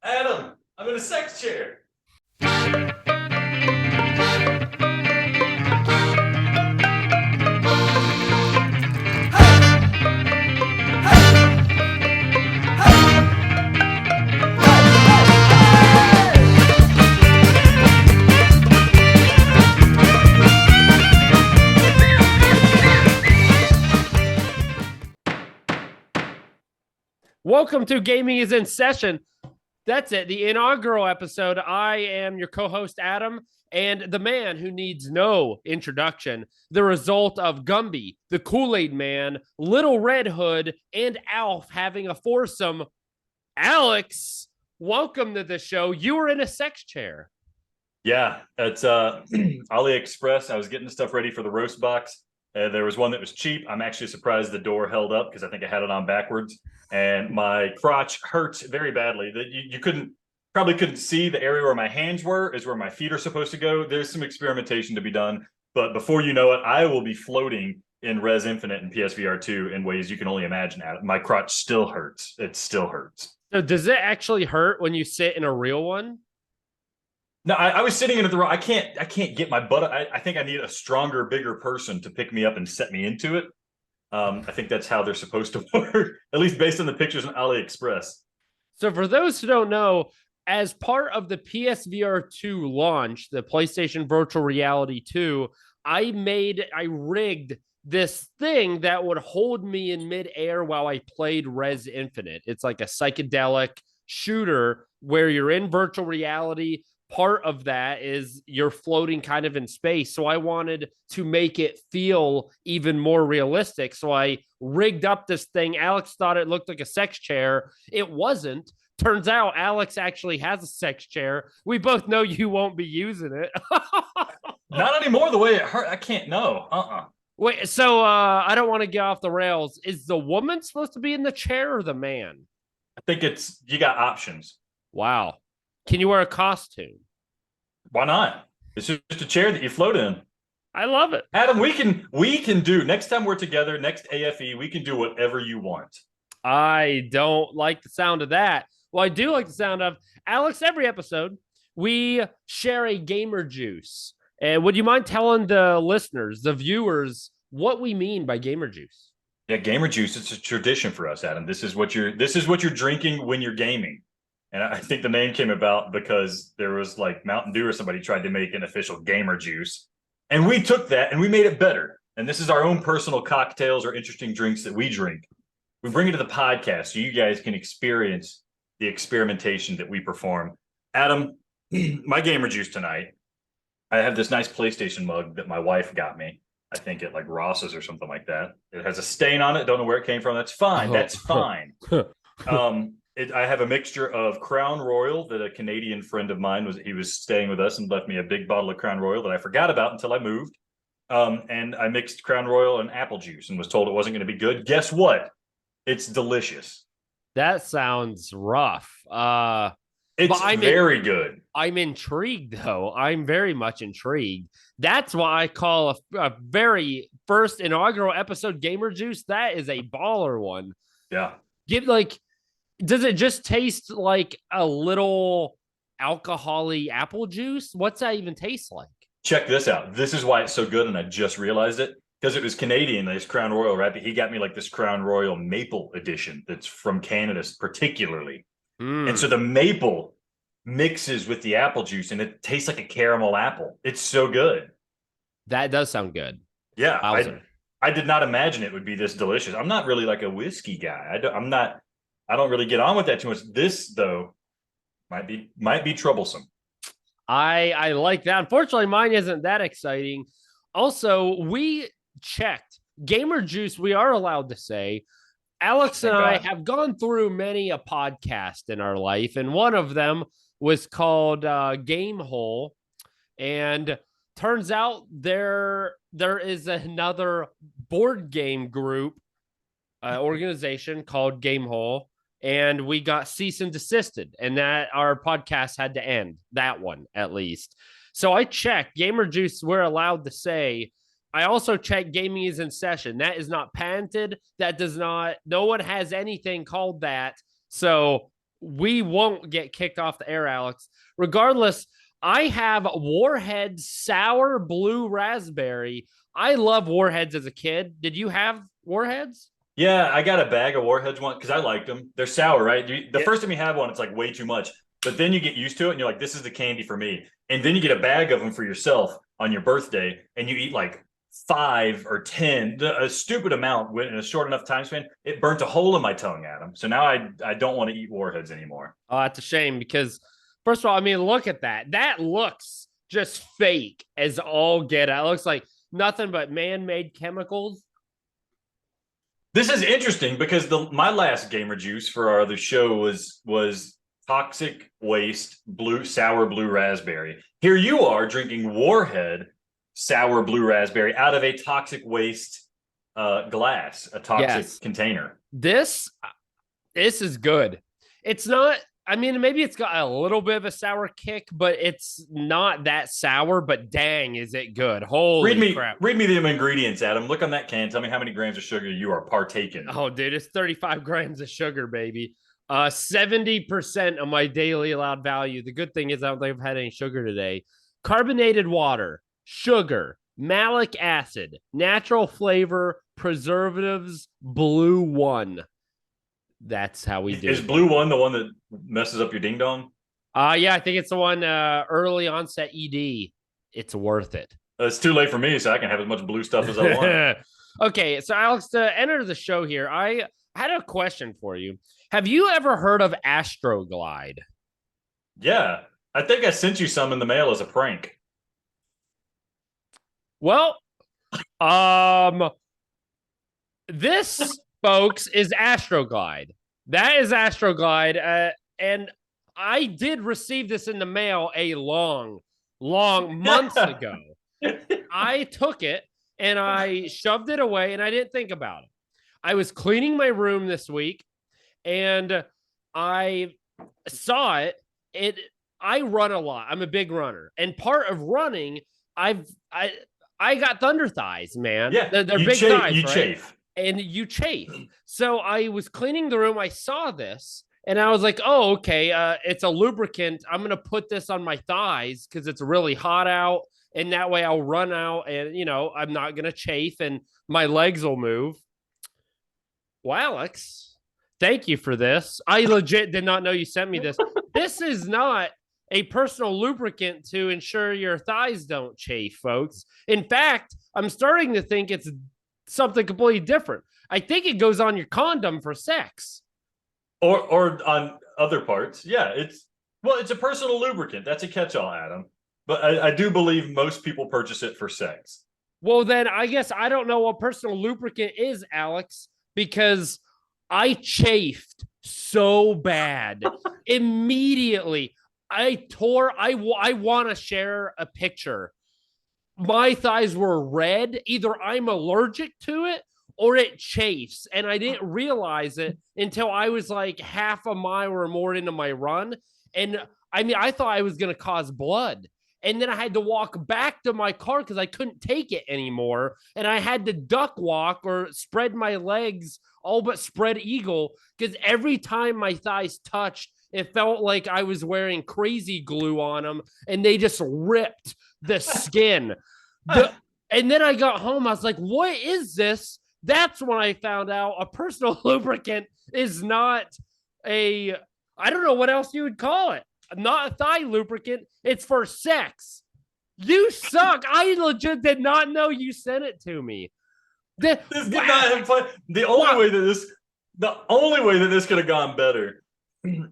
Adam, I'm in a sex chair. Welcome to Gaming is in Session. That's it, the inaugural episode. I am your co-host, Adam, and the man who needs no introduction, the result of Gumby, the Kool-Aid Man, Little Red Hood, and Alf having a foursome. Alex, welcome to the show. You were in a sex chair. Yeah, it's AliExpress. I was getting the stuff ready for the roast box. There was one that was cheap. I'm actually surprised the door held up because I think I had it on backwards. And my crotch hurts very badly. That you probably couldn't see the area where my hands were is where my feet are supposed to go. There's some experimentation to be done, but before you know it, I will be floating in Res Infinite and PSVR 2 in ways you can only imagine. My crotch still hurts. It still hurts. So does it actually hurt when you sit in a real one? No, I was sitting in the room. I can't get my butt. I think I need a stronger, bigger person to pick me up and set me into it. I think that's how they're supposed to work, at least based on the pictures on AliExpress. So for those who don't know, as part of the PSVR 2 launch, the PlayStation Virtual Reality 2, I rigged this thing that would hold me in midair while I played Res Infinite. It's like a psychedelic shooter where you're in virtual reality. Part of that is you're floating kind of in space. So I wanted to make it feel even more realistic. So I rigged up this thing. Alex thought it looked like a sex chair. It wasn't. Turns out Alex actually has a sex chair. We both know you won't be using it. Not anymore. The way it hurt, I can't know. Wait, so I don't want to get off the rails. Is the woman supposed to be in the chair or the man? I think you got options. Wow. Can you wear a costume? Why not? It's just a chair that you float in. I love it. Adam, we can do, next time we're together, next AFE, we can do whatever you want. I don't like the sound of that. Well, I do like the sound of, Alex, every episode, we share a gamer juice. And would you mind telling the listeners, the viewers, what we mean by gamer juice? Yeah, gamer juice, it's a tradition for us, Adam. This is what you're drinking when you're gaming. And I think the name came about because there was like Mountain Dew or somebody tried to make an official gamer juice. And we took that and we made it better. And this is our own personal cocktails or interesting drinks that we drink. We bring it to the podcast so you guys can experience the experimentation that we perform. Adam, my gamer juice tonight, I have this nice PlayStation mug that my wife got me. I think at like Ross's or something like that. It has a stain on it. Don't know where it came from. That's fine. That's fine. I have a mixture of Crown Royal that a Canadian friend of mine he was staying with us and left me a big bottle of Crown Royal that I forgot about until I moved. And I mixed Crown Royal and apple juice and was told it wasn't going to be good. Guess what? It's delicious. That sounds rough. It's very good. I'm intrigued, though. I'm very much intrigued. That's why I call a very first inaugural episode Gamer Juice. That is a baller one. Yeah. Does it just taste like a little alcohol-y apple juice? What's that even taste like? Check this out. This is why it's so good, and I just realized it. Because it was Canadian, this Crown Royal, right? But he got me like this Crown Royal Maple Edition that's from Canada particularly. And so the maple mixes with the apple juice, and it tastes like a caramel apple. It's so good. That does sound good. Yeah, I did not imagine it would be this delicious. I'm not really like a whiskey guy. I don't really get on with that too much. This, though, might be troublesome. I like that. Unfortunately, mine isn't that exciting. Also, we checked Gamer Juice. We are allowed to say, Alex and I have gone through many a podcast in our life, and one of them was called Game Hole. And turns out there is another board game group organization called Game Hole. And we got cease and desisted, and that our podcast had to end, that one at least. So I checked Gamer Juice. We're allowed to say. I also checked Gaming is in Session. That is not patented. That does not. No one has anything called that. So we won't get kicked off the air, Alex. Regardless, I have Warhead Sour Blue Raspberry. I love Warheads as a kid. Did you have Warheads? Yeah, I got a bag of Warheads one because I liked them. They're sour, right? The first time you have one, it's like way too much. But then you get used to it and you're like, this is the candy for me. And then you get a bag of them for yourself on your birthday and you eat like 5 or 10, a stupid amount in a short enough time span. It burnt a hole in my tongue, Adam. So now I don't want to eat Warheads anymore. Oh, that's a shame because, first of all, I mean, look at that. That looks just fake as all get out. It looks like nothing but man-made chemicals. This is interesting because my last gamer juice for our other show was toxic waste sour blue raspberry. Here you are drinking Warhead sour blue raspberry out of a toxic waste glass, a toxic container. This is good. It's not, I mean, maybe it's got a little bit of a sour kick, but it's not that sour, but dang, is it good. Holy crap. Read me the ingredients, Adam. Look on that can. Tell me how many grams of sugar you are partaking. Oh, dude, it's 35 grams of sugar, baby. 70% of my daily allowed value. The good thing is I don't think I've had any sugar today. Carbonated water, sugar, malic acid, natural flavor, preservatives, blue one. That's how we do. Is blue one the one that messes up your ding dong? Yeah, I think it's the one early onset ED. It's worth it. It's too late for me, so I can have as much blue stuff as I want. Okay, so Alex, to enter the show here, I had a question for you. Have you ever heard of Astro Glide? Yeah, I think I sent you some in the mail as a prank. Well, this, folks, is Astro Glide. That is Astro Glide, and I did receive this in the mail a long months ago. I took it and I shoved it away and I didn't think about it. I was cleaning my room this week and I saw it. I run a lot. I'm a big runner. And part of running, I got thunder thighs, man. Yeah, they're big thighs, you right? chafe. And you chafe. So I was cleaning the room. I saw this and I was like, oh, okay. It's a lubricant. I'm going to put this on my thighs because it's really hot out. And that way I'll run out and, I'm not going to chafe and my legs will move. Well, Alex, thank you for this. I legit did not know you sent me this. This is not a personal lubricant to ensure your thighs don't chafe, folks. In fact, I'm starting to think it's something completely different. I think it goes on your condom for sex. Or on other parts. Yeah, it's a personal lubricant. That's a catch-all, Adam. But I do believe most people purchase it for sex. Well, then I guess I don't know what personal lubricant is, Alex, because I chafed so bad. Immediately, I want to share a picture. My thighs were red. Either I'm allergic to it or it chafes. And I didn't realize it until I was like half a mile or more into my run. And I mean, I thought I was going to cause blood. And then I had to walk back to my car because I couldn't take it anymore. And I had to duck walk or spread my legs, all but spread eagle, because every time my thighs touched, it felt like I was wearing crazy glue on them and they just ripped the skin. And then I got home. I was like, what is this? That's when I found out a personal lubricant is not I don't know what else you would call it. Not a thigh lubricant. It's for sex. You suck. I legit did not know you sent it to me. This did not have fun. The only way that this could have gone better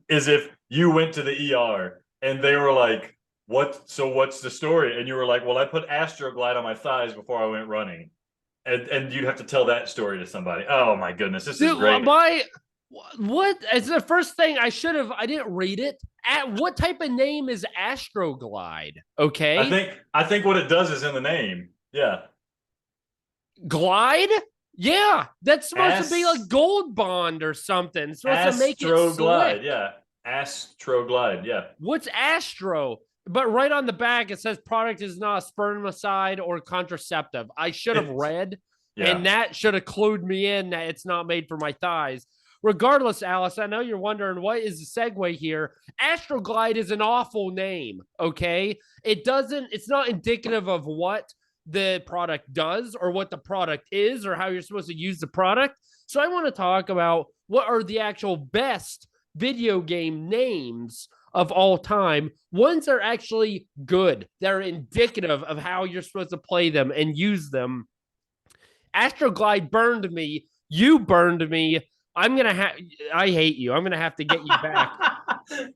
is if you went to the ER and they were like, what's the story? And you were like, well, I put Astro Glide on my thighs before I went running. And you'd have to tell that story to somebody. Oh my goodness, this is great. What is the first thing I didn't read it. What type of name is Astro Glide? Okay. I think what it does is in the name. Yeah. Glide? Yeah. That's supposed to be like Gold Bond or something. It's supposed to make it Astro Glide, slick. yeah. Astro Glide, yeah. What's Astro? But right on the back, it says product is not a spermicide or contraceptive. I should have read, and that should have clued me in that it's not made for my thighs. regardless, Alice, I know you're wondering what is the segue here. Astro Glide is an awful name. Okay. It's not indicative of what the product does or what the product is or how you're supposed to use the product. So I want to talk about what are the actual best video game names of all time. Ones that are actually good, that are indicative of how you're supposed to play them and use them. Astro Glide burned me. You burned me. I hate you. I'm gonna have to get you back.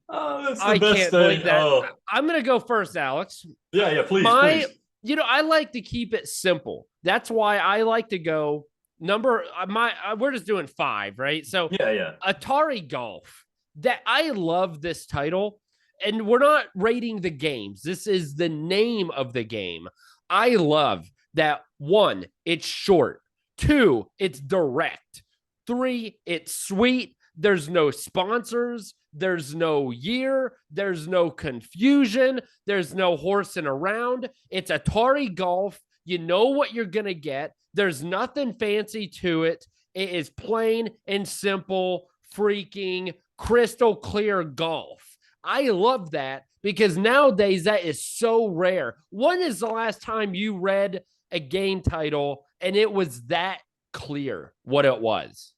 Oh, that's the I best can't thing. believe that. Oh, I'm gonna go first, Alex. yeah, please. I like to keep it simple. That's why I like to go we're just doing 5, right? So Yeah. Atari Golf. That I love this title, and we're not rating the games. This is the name of the game. I love that 1, it's short. 2, it's direct. 3, it's sweet. There's no sponsors. There's no year. There's no confusion. There's no horsing around. It's Atari Golf. You know what you're going to get. There's nothing fancy to it. It is plain and simple, freaking crystal clear golf. I love that because nowadays that is so rare. When is the last time you read a game title and it was that clear what it was?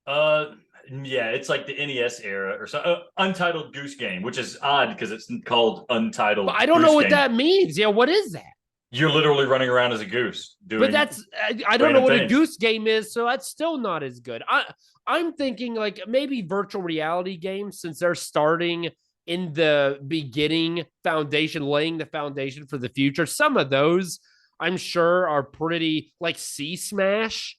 Yeah, it's like the NES era or so. Untitled Goose Game, which is odd because it's called Untitled. But I don't know what that means. Yeah, what is that? You're literally running around as a goose doing. But I don't know what a goose game is, so that's still not as good. I'm thinking like maybe virtual reality games, since they're starting in the beginning foundation, laying the foundation for the future. Some of those I'm sure are pretty, like Sea Smash.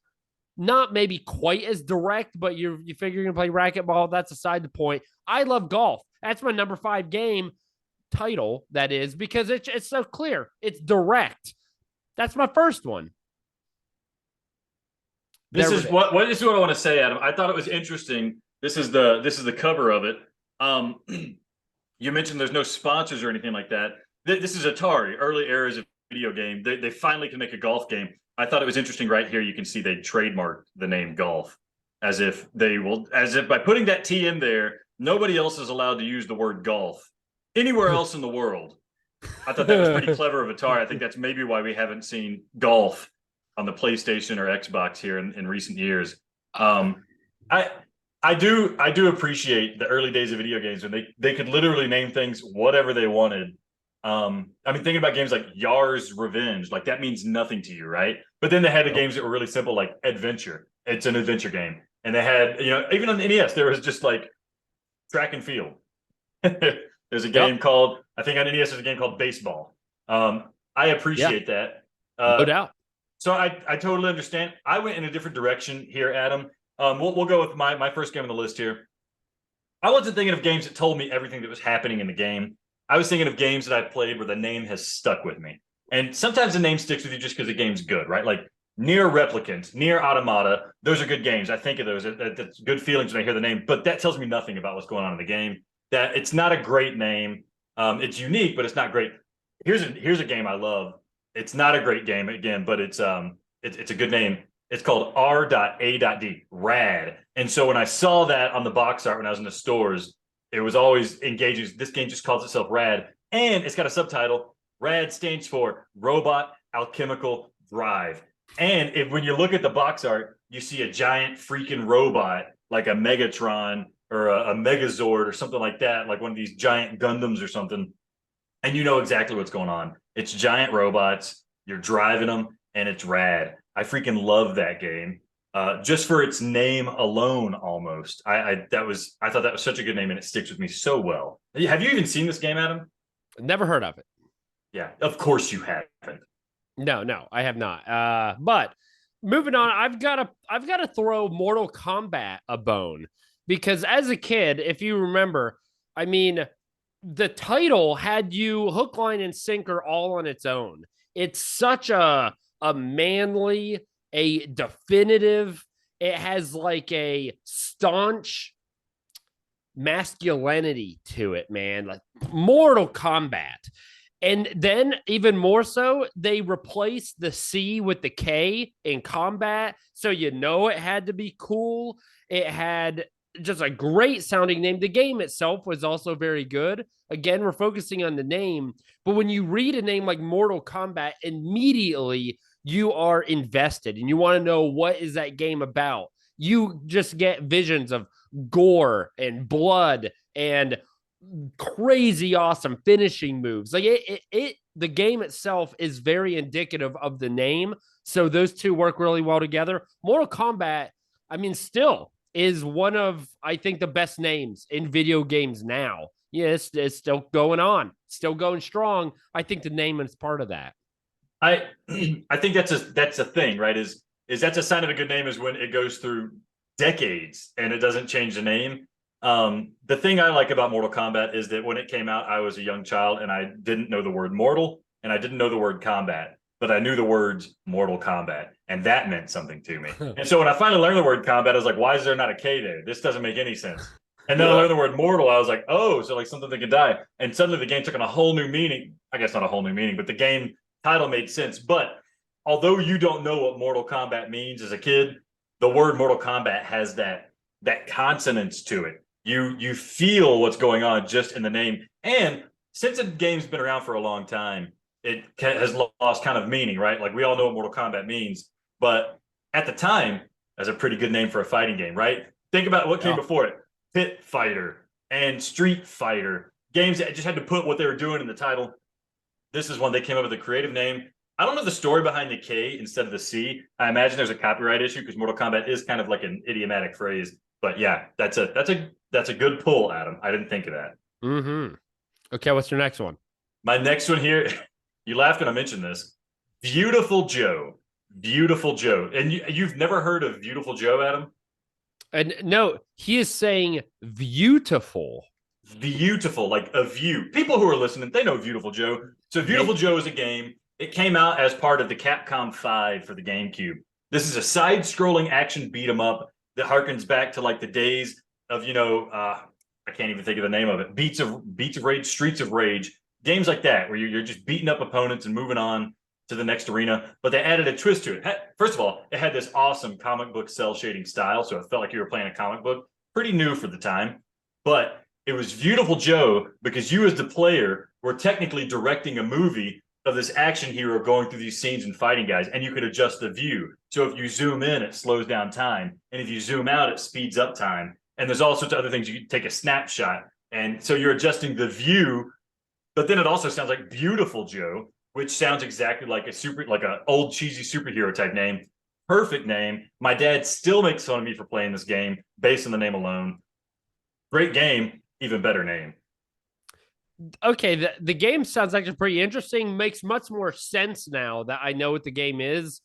Not maybe quite as direct, but you figure you're gonna play racquetball. That's aside the point. I love golf. That's my number 5 game title. That is because it's so clear. It's direct. That's my first one. This is what I want to say, Adam. I thought it was interesting. This is the cover of it. You mentioned there's no sponsors or anything like that. This is Atari, early eras of video game. They finally can make a golf game. I thought it was interesting right here. You can see they trademarked the name golf as if by putting that T in there, nobody else is allowed to use the word golf anywhere else in the world. I thought that was pretty clever of Atari. I think that's maybe why we haven't seen golf on the PlayStation or Xbox here in recent years. I do appreciate the early days of video games when they could literally name things whatever they wanted. I mean, thinking about games like Yar's Revenge, like that means nothing to you, right? But then they had the games that were really simple, like Adventure. It's an adventure game. And they had, even on the NES, there was just like track and field. There's a game called, I think on NES there's a game called Baseball. I appreciate that. No doubt. So I totally understand. I went in a different direction here, Adam. We'll go with my first game on the list here. I wasn't thinking of games that told me everything that was happening in the game. I was thinking of games that I played where the name has stuck with me. And sometimes the name sticks with you just because the game's good, right? Like Nier Replicant, Nier Automata, those are good games. I think of those. That's good feelings when I hear the name, but that tells me nothing about what's going on in the game. That it's not a great name. It's unique, but it's not great. Here's a game I love. It's not a great game again, but it's a good name. It's called R.A.D. Rad. And so when I saw that on the box art when I was in the stores, it was always engaging. This game just calls itself Rad, and it's got a subtitle. Rad stands for Robot Alchemical Drive. And when you look at the box art, you see a giant freaking robot like a Megatron or a Megazord or something like that, like one of these giant Gundams or something. And you know exactly what's going on. It's giant robots. You're driving them, and it's rad. I freaking love that game. Just for its name alone, almost. I thought that was such a good name, and it sticks with me so well. Have you even seen this game, Adam? Never heard of it. Yeah, of course you haven't. No, I have not. But moving on, I've got to throw Mortal Kombat a bone because as a kid, if you remember, I mean, the title had you hook, line, and sinker all on its own. It's such a manly, a definitive. It has like a staunch masculinity to it, man. Like Mortal Kombat. And then even more so, they replaced the C with the K in combat. So it had to be cool. It had just a great sounding name. The game itself was also very good. Again, we're focusing on the name, but when you read a name like Mortal Kombat, immediately you are invested and you want to know what is that game about. You just get visions of gore and blood and crazy awesome finishing moves. Like the game itself is very indicative of the name. So those two work really well together. Mortal Kombat, I mean, still is one of, I think, the best names in video games now. Yeah, it's still going on, still going strong. I think the name is part of that. I I think that's a thing, right? Is that's a sign of a good name is when it goes through decades and it doesn't change the name. The thing I like about Mortal Kombat is that when it came out, I was a young child and I didn't know the word mortal and I didn't know the word combat, but I knew the words Mortal Kombat, and that meant something to me. And so when I finally learned the word combat, I was like, why is there not a K there? This doesn't make any sense. And then I learned the word mortal. I was like, oh, so like something that could die. And suddenly the game took on a whole new meaning. I guess not a whole new meaning, but the game title made sense. But although you don't know what Mortal Kombat means as a kid, the word Mortal Kombat has that consonance to it. You feel what's going on just in the name. And since the game's been around for a long time, it has lost kind of meaning, right? Like we all know what Mortal Kombat means, but at the time, that's a pretty good name for a fighting game, right? Think about what came before it. Pit Fighter and Street Fighter. Games that just had to put what they were doing in the title. This is one they came up with a creative name. I don't know the story behind the K instead of the C. I imagine there's a copyright issue because Mortal Kombat is kind of like an idiomatic phrase. But yeah, that's a good pull, Adam. I didn't think of that. Mm-hmm. Okay, what's your next one? My next one here, you laughed when I mentioned this. Beautiful Joe. Beautiful Joe. And you've never heard of Beautiful Joe, Adam? And no, he is saying beautiful. Beautiful, like a view. People who are listening, they know Beautiful Joe. So Beautiful Joe is a game. It came out as part of the Capcom 5 for the GameCube. This is a side-scrolling action beat 'em up that harkens back to like the days of, I can't even think of the name of it. Beats of Rage, Streets of Rage, games like that, where you're just beating up opponents and moving on to the next arena. But they added a twist to it. First of all, it had this awesome comic book cell shading style, so it felt like you were playing a comic book. Pretty new for the time. But it was Beautiful Joe because you as the player were technically directing a movie of this action hero going through these scenes and fighting guys, and you could adjust the view. So if you zoom in, it slows down time. And if you zoom out, it speeds up time. And there's all sorts of other things. You can take a snapshot. And so you're adjusting the view, but then it also sounds like Beautiful Joe, which sounds exactly like an old cheesy superhero type name. Perfect name. My dad still makes fun of me for playing this game based on the name alone. Great game, even better name. Okay, the game sounds actually pretty interesting. Makes much more sense now that I know what the game is.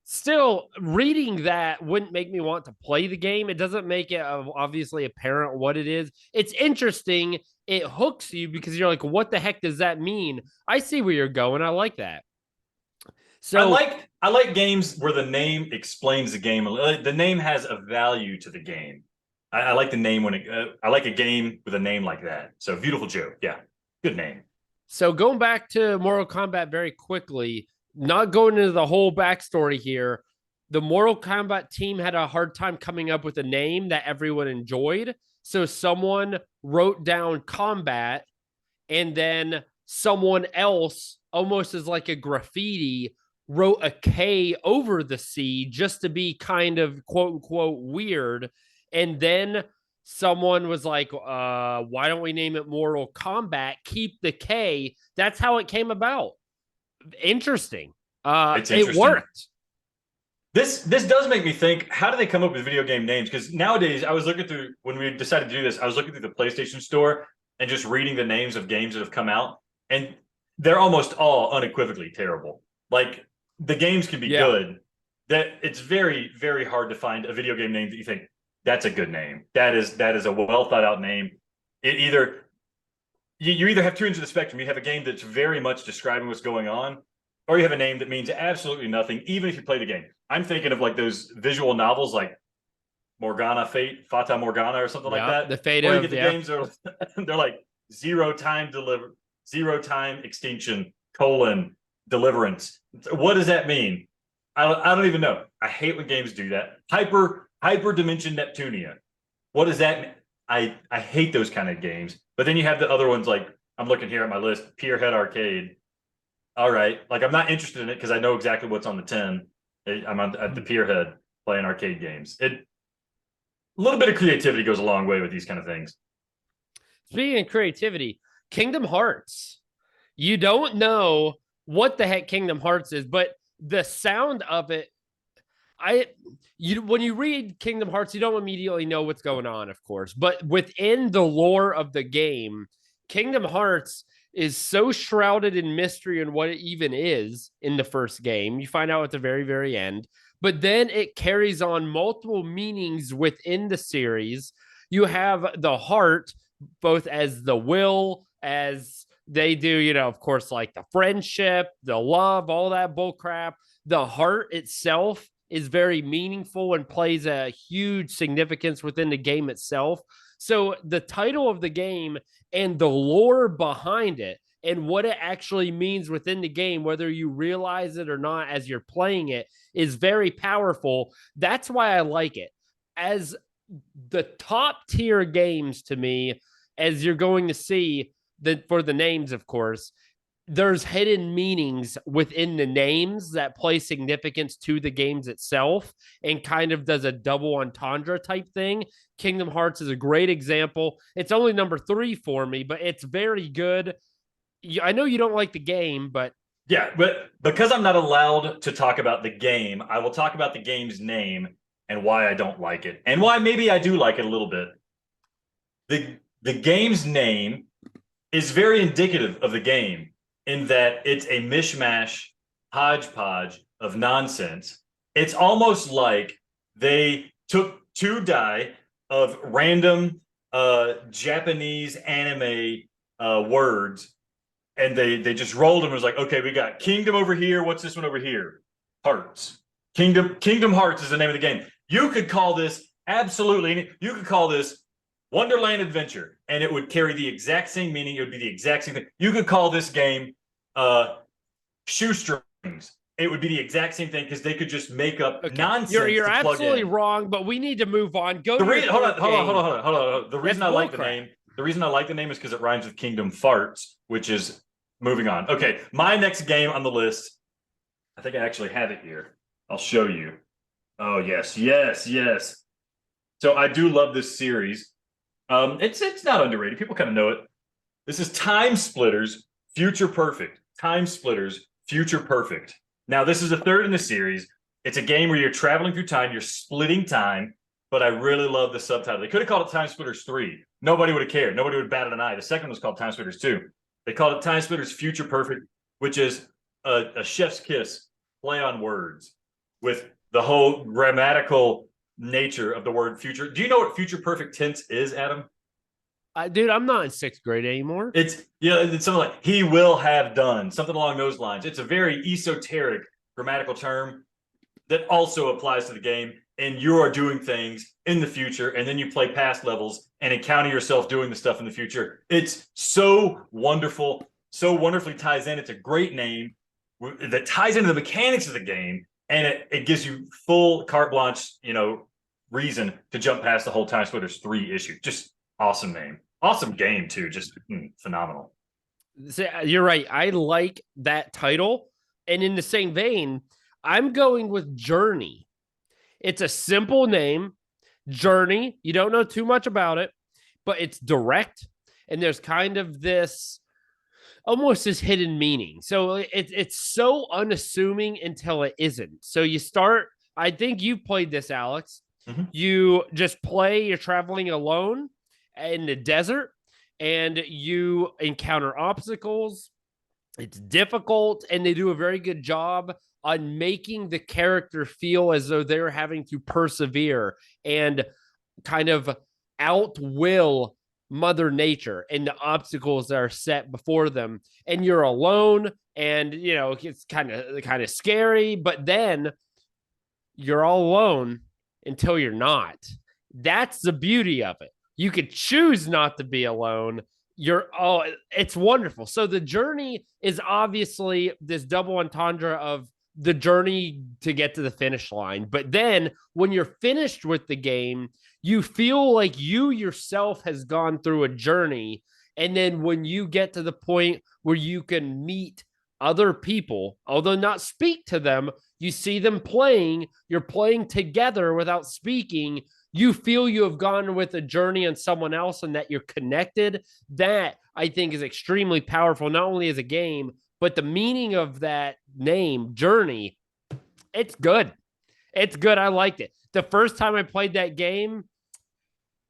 Still, reading that wouldn't make me want to play the game. It doesn't make it obviously apparent what it is. It's interesting. It hooks you because you're like, what the heck does that mean? I see where you're going. I like that. So I like games where the name explains the game. The name has a value to the game. I like the name I like a game with a name like that. So Beautiful Joe. Yeah. Good name. So going back to Mortal Kombat very quickly, not going into the whole backstory here, the Mortal Kombat team had a hard time coming up with a name that everyone enjoyed. So someone wrote down combat, and then someone else, almost as like a graffiti, wrote a K over the C just to be kind of quote unquote weird. And then someone was like, why don't we name it Mortal Kombat? Keep the K. That's how it came about. Interesting. It worked. This does make me think, how do they come up with video game names? Because nowadays, I was looking through, when we decided to do this, I was looking through the PlayStation Store and just reading the names of games that have come out. And they're almost all unequivocally terrible. Like, the games can be good. That it's very, very hard to find a video game name that you think, that's a good name. That is a well thought out name. You either have two ends of the spectrum. You have a game that's very much describing what's going on, or you have a name that means absolutely nothing, even if you play the game. I'm thinking of like those visual novels like Fata Morgana or something like that. The fate or you of get the games are they're like zero time extinction, deliverance. What does that mean? I don't even know. I hate when games do that. Hyperdimension Neptunia. What does that mean? I hate those kind of games. But then you have the other ones like I'm looking here at my list, Pierhead Arcade. All right, like I'm not interested in it because I know exactly what's on the 10. I'm at the Pierhead playing arcade games. A little bit of creativity goes a long way with these kind of things. Speaking of creativity, Kingdom Hearts. You don't know what the heck Kingdom Hearts is, but the sound of it, when you read Kingdom Hearts, you don't immediately know what's going on, of course. But within the lore of the game, Kingdom Hearts is so shrouded in mystery and what it even is in the first game. You find out at the very, very end. But then it carries on multiple meanings within the series. You have the heart, both as the will, as they do, of course, like the friendship, the love, all that bullcrap. The heart itself is very meaningful and plays a huge significance within the game itself. So the title of the game and the lore behind it and what it actually means within the game, whether you realize it or not as you're playing it, is very powerful. That's why I like it. As the top tier games to me, as you're going to see for the names, of course, there's hidden meanings within the names that play significance to the games itself and kind of does a double entendre type thing. Kingdom Hearts is a great example. It's only number 3 for me, but it's very good. I know you don't like the game, but yeah, but because I'm not allowed to talk about the game, I will talk about the game's name and why I don't like it and why maybe I do like it a little bit. The game's name is very indicative of the game in that it's a mishmash hodgepodge of nonsense. It's almost like they took 2 die of random Japanese anime words and they just rolled them. It was like, okay, we got Kingdom over here. What's this one over here? Hearts. Kingdom Hearts is the name of the game. You could call this you could call this Wonderland Adventure, and it would carry the exact same meaning. It would be the exact same thing. You could call this game Shoestrings. It would be the exact same thing because they could just make up nonsense. You're absolutely wrong, but we need to move on. Hold on. The reason I like the name is because it rhymes with Kingdom Farts, which is moving on. Okay, my next game on the list, I think I actually have it here. I'll show you. Oh, yes. So I do love this series. It's not underrated. People kind of know it. This is Time Splitters Future Perfect. Time Splitters Future Perfect. Now, this is the third in the series. It's a game where you're traveling through time, you're splitting time, but I really love the subtitle. They could have called it Time Splitters 3. Nobody would have cared. Nobody would have batted an eye. The second was called Time Splitters 2. They called it Time Splitters Future Perfect, which is a chef's kiss, play on words, with the whole grammatical nature of the word future. Do you know what future perfect tense is, Adam? Dude, I'm not in 6th grade anymore. It's something like he will have done, something along those lines. It's a very esoteric grammatical term that also applies to the game. And you are doing things in the future, and then you play past levels and encounter yourself doing the stuff in the future. It's so wonderful, so wonderfully ties in. It's a great name that ties into the mechanics of the game. And it gives you full carte blanche, reason to jump past the whole Time Splitters 3 issue. Just awesome name. Awesome game, too. Just phenomenal. You're right. I like that title. And in the same vein, I'm going with Journey. It's a simple name, Journey. You don't know too much about it, but it's direct. And there's kind of this almost this hidden meaning. So it's so unassuming until it isn't. So you start, I think you played this, Alex. Mm-hmm. You just play, you're traveling alone in the desert and you encounter obstacles. It's difficult, and they do a very good job on making the character feel as though they're having to persevere and kind of outwill Mother Nature and the obstacles that are set before them. And you're alone, and it's kind of scary, but then you're all alone until you're not. That's the beauty of it. You could choose not to be alone. It's wonderful. So the journey is obviously this double entendre of the journey to get to the finish line. But then when you're finished with the game, you feel like you yourself has gone through a journey. And then when you get to the point where you can meet other people, although not speak to them, you see them playing, you're playing together without speaking, you feel you have gone with a journey on someone else and that you're connected. That I think is extremely powerful, not only as a game, but the meaning of that name, Journey. It's good. It's good. I liked it. The first time I played that game,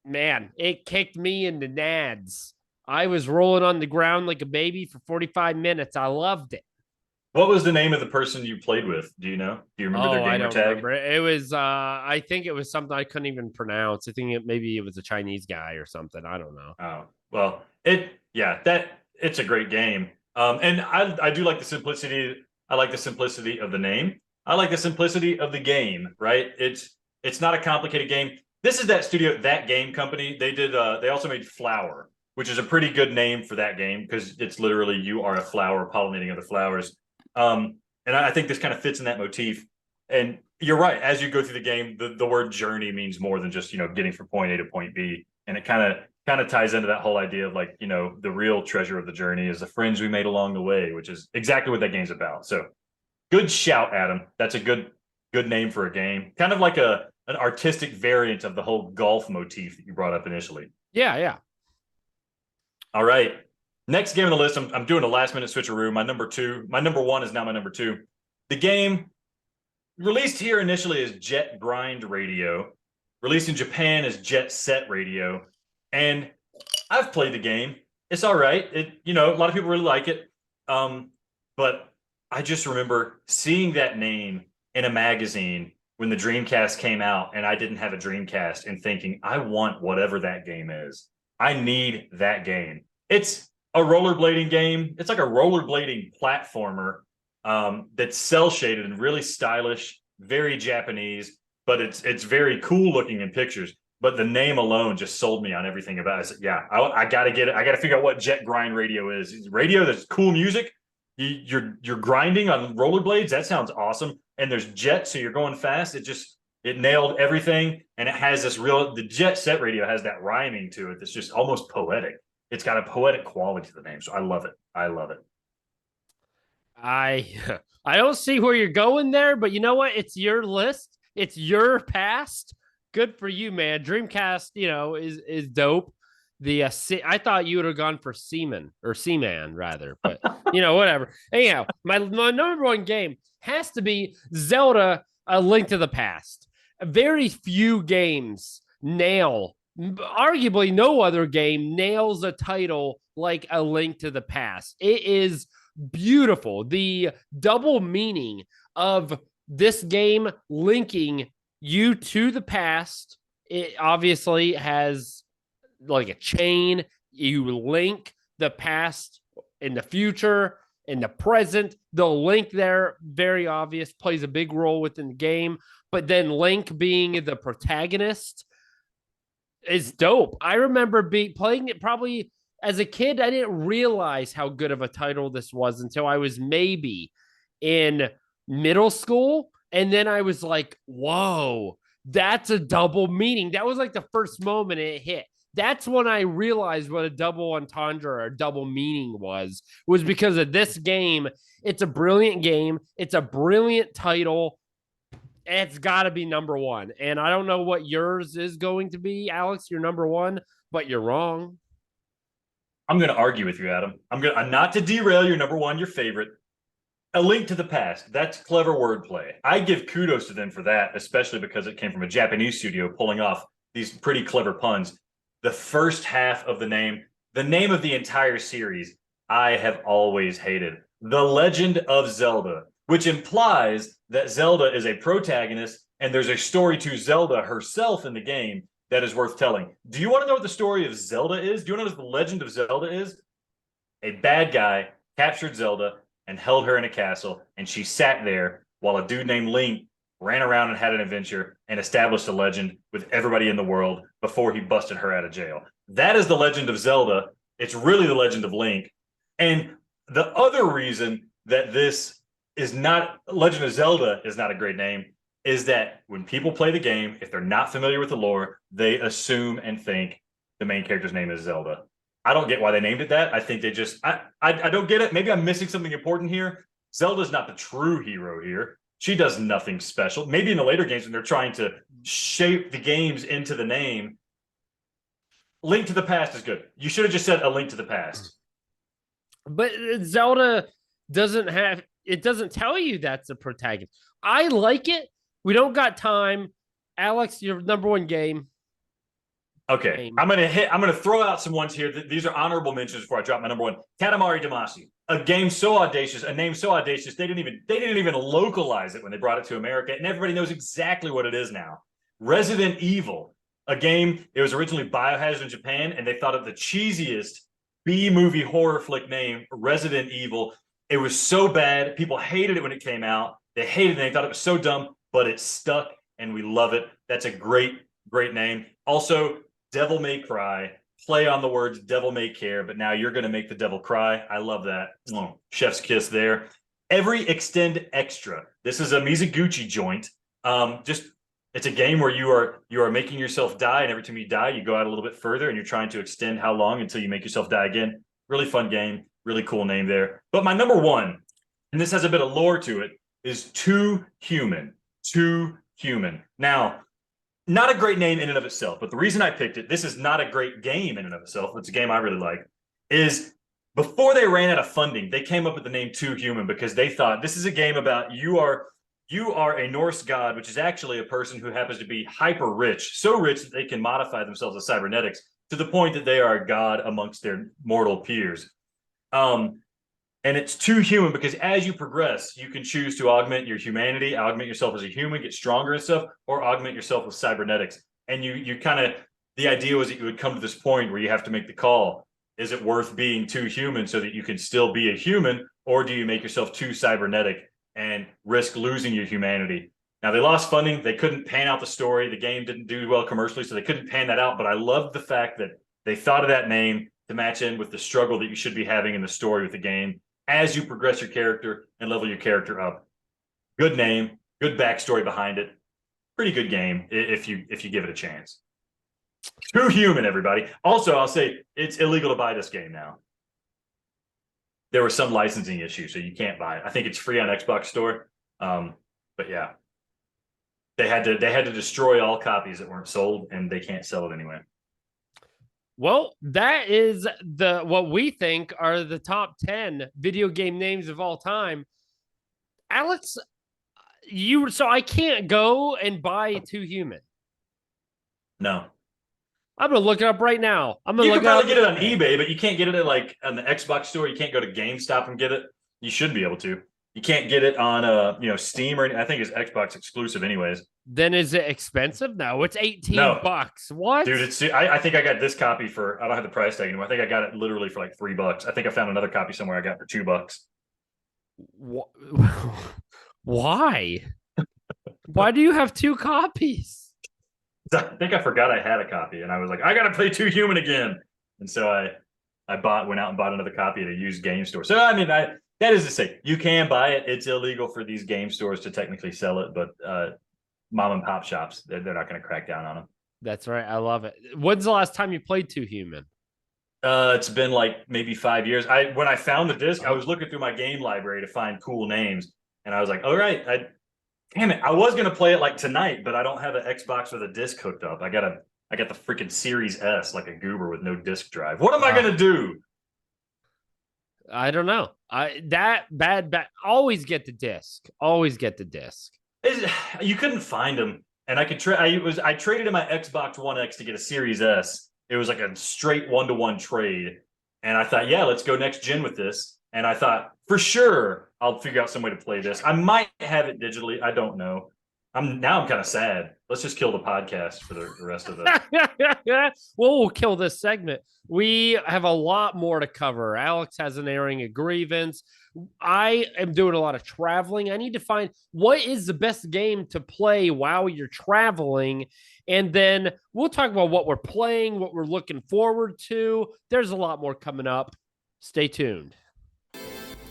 man, it kicked me in the nads. I was rolling on the ground like a baby for 45 minutes. I loved it. What was the name of the person you played with? Do you know? Do you remember their I gamer don't tag? remember. It was I think it was something I couldn't even pronounce. I think maybe it was a Chinese guy or something. I don't know. Oh, well, it's a great game. And I do like the simplicity. I like the simplicity of the name. I like the simplicity of the game, right? It's not a complicated game. This is that studio, that game company. They also made Flower, which is a pretty good name for that game because it's literally you are a flower pollinating other flowers. And I think this kind of fits in that motif. And you're right. As you go through the game, the word journey means more than just, getting from point A to point B. And it kind of ties into that whole idea of like, the real treasure of the journey is the friends we made along the way, which is exactly what that game's about. So good shout, Adam. That's a good name for a game. Kind of like an artistic variant of the whole golf motif that you brought up initially. Yeah. All right. Next game on the list, I'm doing a last-minute switcheroo. My number one is now my number two. The game released here initially as Jet Grind Radio, released in Japan as Jet Set Radio, and I've played the game. It's all right. A lot of people really like it, but I just remember seeing that name in a magazine when the Dreamcast came out, and I didn't have a Dreamcast, and thinking, I want whatever that game is. I need that game. It's a rollerblading game. It's like a rollerblading platformer that's cell shaded and really stylish, very Japanese, but it's very cool looking in pictures. But the name alone just sold me on everything about it. I said, yeah, I got to get it. I got to figure out what Jet Grind Radio is. It's radio that's cool music. You're grinding on rollerblades. That sounds awesome. And there's jet, so you're going fast. It nailed everything. And it has the Jet Set Radio has that rhyming to it that's just almost poetic. It's got a poetic quality to the name, so I love it. I love it. I don't see where you're going there, but you know what? It's your list. It's your past. Good for you, man. Dreamcast, is dope. I thought you would have gone for Seaman rather, but whatever. Anyhow, my number one game has to be Zelda: A Link to the Past. Very few games nail. Arguably, no other game nails a title like A Link to the Past. It is beautiful. The double meaning of this game linking you to the past. It obviously has like a chain. You link the past in the future, in the present. The link there, very obvious, plays a big role within the game. But then Link being the protagonist is dope. I remember playing it probably as a kid. I didn't realize how good of a title this was until I was maybe in middle school. And then I was like, whoa, that's a double meaning. That was like the first moment it hit. That's when I realized what a double entendre or a double meaning was because of this game. It's a brilliant game. It's a brilliant title. It's got to be number one. And I don't know what yours is going to be, Alex, your number one, but you're wrong. I'm going to argue with you, Adam. I'm not to derail your number one, your favorite. A Link to the Past. That's clever wordplay. I give kudos to them for that, especially because it came from a Japanese studio pulling off these pretty clever puns. The first half of the name of the entire series, I have always hated. The Legend of Zelda, which implies that Zelda is a protagonist and there's a story to Zelda herself in the game that is worth telling. Do you want to know what the story of Zelda is? Do you want to know what the Legend of Zelda is? A bad guy captured Zelda and held her in a castle, and she sat there while a dude named Link ran around and had an adventure and established a legend with everybody in the world before he busted her out of jail. That is the Legend of Zelda. It's really the Legend of Link. And the other reason that this is not Legend of Zelda is not a great name is that when people play the game, if they're not familiar with the lore, they assume and think the main character's name is Zelda. I don't get why they named it that. I think they just I don't get it. Maybe I'm missing something important here. Zelda's not the true hero here. She does nothing special. Maybe in the later games when they're trying to shape the games into the name. Link to the Past is good. You should have just said A Link to the Past. But Zelda doesn't tell you that's a protagonist. I like it. We don't got time. Alex, your number one game. Okay, I'm gonna throw out some ones here. These are honorable mentions before I drop my number one. Katamari Damacy, a game so audacious, a name so audacious, they didn't even localize it when they brought it to America, and everybody knows exactly what it is now. Resident Evil, a game, it was originally Biohazard in Japan, and they thought of the cheesiest B-movie horror flick name, Resident Evil. It was so bad, people hated it when it came out. They hated it, they thought it was so dumb, but it stuck, and we love it. That's a great name. Also, Devil May Cry, play on the words Devil May Care, but now you're going to make the devil cry. I love that. Oh, chef's kiss there. Every Extend Extra. This is a Mizuguchi joint. It's a game where you are making yourself die, and every time you die, you go out a little bit further, and you're trying to extend how long until you make yourself die again. Really fun game. Really cool name there. But my number one, and this has a bit of lore to it, is Too Human. Too Human. Now, not a great name in and of itself, but the reason I picked it, this is not a great game in and of itself, it's a game I really like, is before they ran out of funding, they came up with the name Too Human because they thought this is a game about you are a Norse god, which is actually a person who happens to be hyper rich, so rich that they can modify themselves as cybernetics to the point that they are a god amongst their mortal peers. And it's Too Human because as you progress, you can choose to augment your humanity, augment yourself as a human, get stronger and stuff, or augment yourself with cybernetics. And you kind of, the idea was that you would come to this point where you have to make the call. Is it worth being too human so that you can still be a human, or do you make yourself too cybernetic and risk losing your humanity? Now, they lost funding. They couldn't pan out the story. The game didn't do well commercially, so they couldn't pan that out. But I love the fact that they thought of that name to match in with the struggle that you should be having in the story with the game as you progress your character and level your character up. Good name, good backstory behind it. Pretty good game if you give it a chance. Too Human, everybody. Also, I'll say it's illegal to buy this game now. There were some licensing issues, so you can't buy it. I think it's free on Xbox Store. But yeah, they had to destroy all copies that weren't sold, and they can't sell it anyway. Well, that is what we think are the top 10 video game names of all time. Alex, so I can't go and buy Too Human. No. I'm gonna look it up right now. You can probably get it on eBay, but you can't get it at on the Xbox Store. You can't go to GameStop and get it. You should be able to. You can't get it on Steam or I think it's Xbox exclusive anyways. Then is it expensive? No, it's $18. What? Dude, I think I got this copy for, I don't have the price tag anymore. I think I got it literally for like $3. I think I found another copy somewhere I got for $2. Why? Why do you have two copies? I think I forgot I had a copy and I was like, I gotta play Too Human again. And so I went out and bought another copy at a used game store. So I mean, that is to say, you can buy it. It's illegal for these game stores to technically sell it, but mom and pop shops, they're not going to crack down on them. That's right. I love it. When's the last time you played Too Human? It's been like maybe 5 years. When I found the disc, I was looking through my game library to find cool names, and I was like, all right, damn it, I was going to play it like tonight, but I don't have an Xbox with a disc hooked up. I got the freaking Series S, like a goober with no disc drive. What am I going to do? I don't know. Bad. Always get the disc. Always get the disc. You couldn't find them, and I traded in my Xbox One X to get a Series S. It was like a straight 1-to-1 trade, and I thought, yeah, let's go next gen with this. And I thought, for sure, I'll figure out some way to play this. I might have it digitally. I don't know. I'm kind of sad. Let's just kill the podcast for the rest of the. Well, we'll kill this segment. We have a lot more to cover. Alex has an airing of grievance. I am doing a lot of traveling. I need to find what is the best game to play while you're traveling. And then we'll talk about what we're playing, what we're looking forward to. There's a lot more coming up. Stay tuned.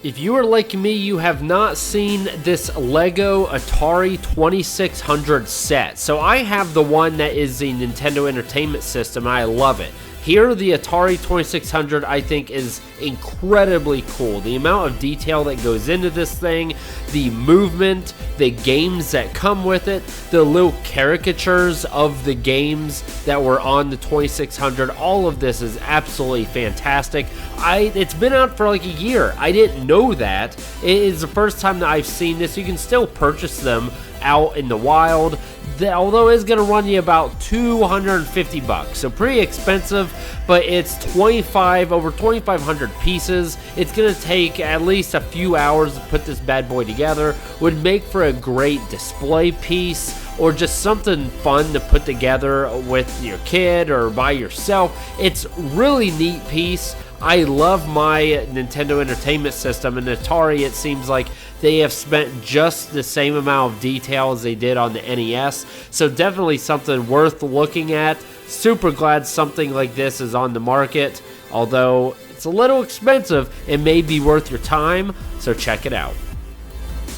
If you are like me, you have not seen this Lego Atari 2600 set. So I have the one that is the Nintendo Entertainment System, and I love it. Here, the Atari 2600, I think, is incredibly cool. The amount of detail that goes into this thing, the movement, the games that come with it, the little caricatures of the games that were on the 2600, all of this is absolutely fantastic. It's been out for like a year. I didn't know that. It is the first time that I've seen this. You can still purchase them out in the wild. Although it's going to run you about $250, so pretty expensive, but it's over 2,500 pieces. It's going to take at least a few hours to put this bad boy together. Would make for a great display piece or just something fun to put together with your kid or by yourself. It's really neat piece. I love my Nintendo Entertainment System, and Atari, it seems like they have spent just the same amount of detail as they did on the NES, so definitely something worth looking at. Super glad something like this is on the market, although it's a little expensive. It may be worth your time, so check it out.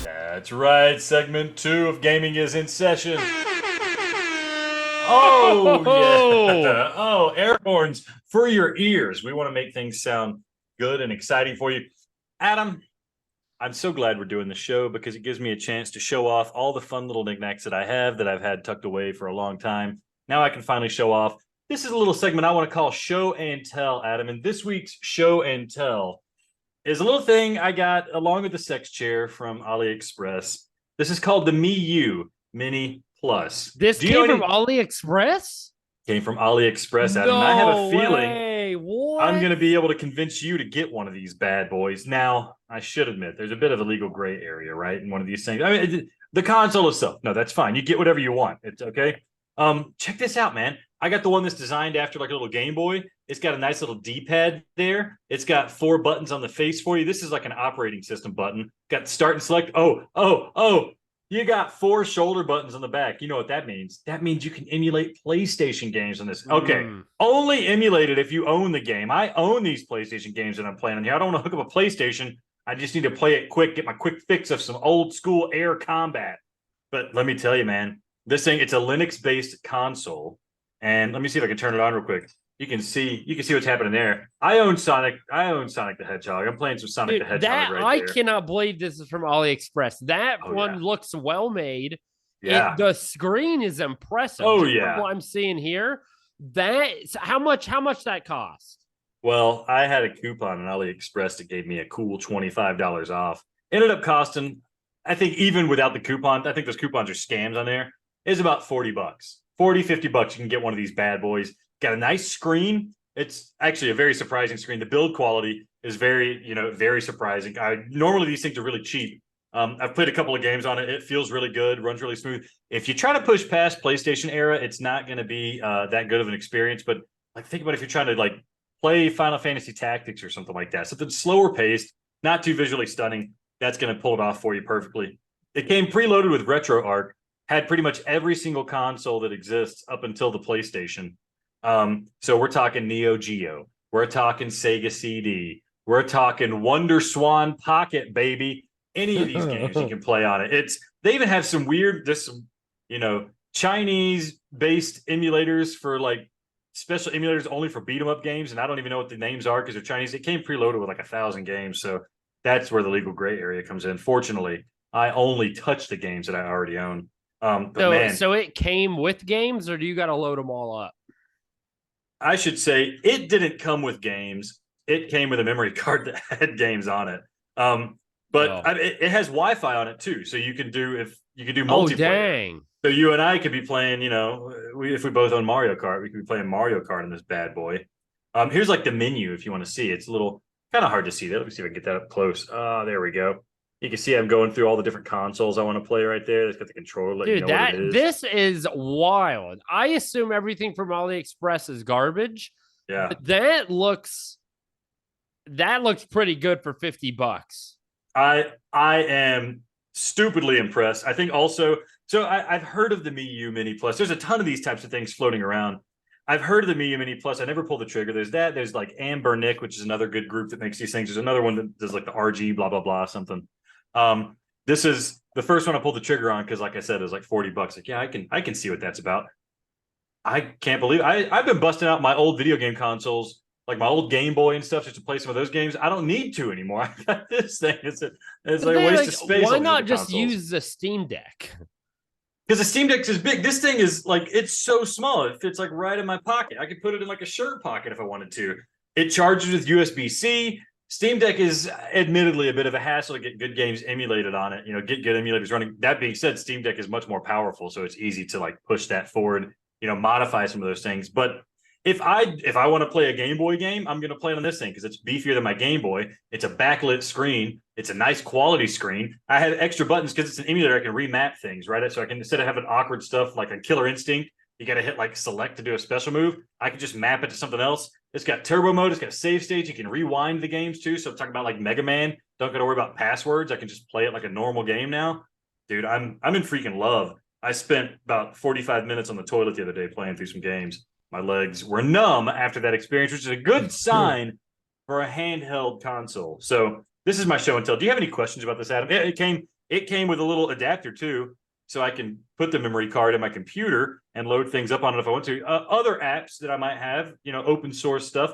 That's right, segment 2 of gaming is in session. Oh, yeah. Oh, air horns for your ears. We want to make things sound good and exciting for you. Adam, I'm so glad we're doing the show because it gives me a chance to show off all the fun little knickknacks that I have that I've had tucked away for a long time. Now I can finally show off. This is a little segment I want to call Show and Tell, Adam. And this week's Show and Tell is a little thing I got along with the sex chair from AliExpress. This is called the Miyoo Mini Plus. This came from AliExpress? Came from AliExpress, Adam. And I have a feeling What? I'm going to be able to convince you to get one of these bad boys. Now, I should admit, there's a bit of a legal gray area, right? In one of these things. I mean, the console itself. No, that's fine. You get whatever you want. It's okay. Check this out, man. I got the one that's designed after like a little Game Boy. It's got a nice little D-pad there. It's got 4 buttons on the face for you. This is like an operating system button. Got start and select. Oh. You got 4 shoulder buttons on the back. You know what that means? That means you can emulate PlayStation games on this. Okay, only emulate it if you own the game. I own these PlayStation games that I'm playing on here. I don't want to hook up a PlayStation. I just need to play it quick, get my quick fix of some old school Air Combat. But let me tell you, man, this thing, it's a Linux-based console. And let me see if I can turn it on real quick. You can see what's happening there. I own Sonic the Hedgehog. I'm playing some Sonic the Hedgehog right there. I cannot believe this is from AliExpress. That one looks well made. Yeah. The screen is impressive. Oh, Just yeah. from what I'm seeing here. How much that cost? Well, I had a coupon on AliExpress that gave me a cool $25 off. Ended up costing, I think even without the coupon, I think those coupons are scams on there, is about $40. $40-50 you can get one of these bad boys. Got a nice screen. It's actually a very surprising screen. The build quality is very surprising. Normally these things are really cheap. I've played a couple of games on it. It feels really good, runs really smooth. If you try to push past PlayStation era, it's not going to be that good of an experience. But like, think about if you're trying to like play Final Fantasy Tactics or something like that, something slower paced, not too visually stunning. That's going to pull it off for you perfectly. It came preloaded with RetroArch, had pretty much every single console that exists up until the PlayStation. So we're talking Neo Geo, we're talking Sega CD, we're talking Wonder Swan Pocket, baby. Any of these games you can play on it. They even have some Chinese based emulators for like special emulators only for beat 'em up games, and I don't even know what the names are because they're Chinese. It came preloaded with like 1,000 games, so that's where the legal gray area comes in. Fortunately, I only touch the games that I already own. So it came with games, or do you got to load them all up? I should say it didn't come with games. It came with a memory card that had games on it. It has Wi-Fi on it too, so you can do multiplayer. Oh, dang! So you and I could be playing. If we both own Mario Kart, we could be playing Mario Kart in this bad boy. Here's like the menu if you want to see. It's a little kind of hard to see that. Let me see if I can get that up close. There we go. You can see I'm going through all the different consoles I want to play right there. It's got the controller. Dude, this is wild. I assume everything from AliExpress is garbage. Yeah. But that looks pretty good for $50. I am stupidly impressed. I think also, so I've heard of the Miyoo Mini Plus. There's a ton of these types of things floating around. I've heard of the Miyoo Mini Plus. I never pulled the trigger. There's that. There's like Amber Nick, which is another good group that makes these things. There's another one that does like the RG blah blah blah something. This is the first one I pulled the trigger on because, like I said, it was like $40. Like, yeah, I can see what that's about. I can't believe I've been busting out my old video game consoles, like my old Game Boy and stuff, just to play some of those games. I don't need to anymore. I got this thing. It's like a waste of space. Why not just use the Steam Deck? Because the Steam Deck is big. This thing is like, it's so small. It fits like right in my pocket. I could put it in like a shirt pocket if I wanted to. It charges with USB-C. Steam Deck is admittedly a bit of a hassle to get good games emulated on it. You know, get good emulators running. That being said, Steam Deck is much more powerful, so it's easy to like push that forward, you know, modify some of those things. But if I want to play a Game Boy game, I'm going to play it on this thing because it's beefier than my Game Boy. It's a backlit screen. It's a nice quality screen. I have extra buttons because it's an emulator. I can remap things, right? So I can, instead of having awkward stuff like a Killer Instinct, you got to hit like select to do a special move. I can just map it to something else. It's got turbo mode. It's got a save stage. You can rewind the games too. So I'm talking about like Mega Man. Don't got to worry about passwords. I can just play it like a normal game now. Dude, I'm in freaking love. I spent about 45 minutes on the toilet the other day playing through some games. My legs were numb after that experience, which is a good sign for a handheld console. So this is my show and tell. Do you have any questions about this, Adam? It came with a little adapter too, so I can put the memory card in my computer and load things up on it if I want to. Other apps that I might have, you know, open source stuff.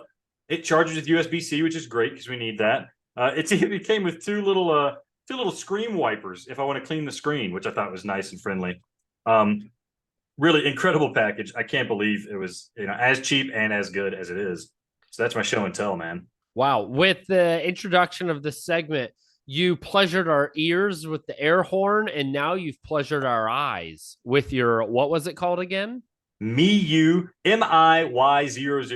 It charges with USB-C, which is great because we need that. It came with two little screen wipers if I want to clean the screen, which I thought was nice and friendly. Really incredible package. I can't believe it was, you know, as cheap and as good as it is. So that's my show and tell, man. Wow. With the introduction of this segment, you pleasured our ears with the air horn, and now you've pleasured our eyes with your, what was it called again? Miyoo, Miyoo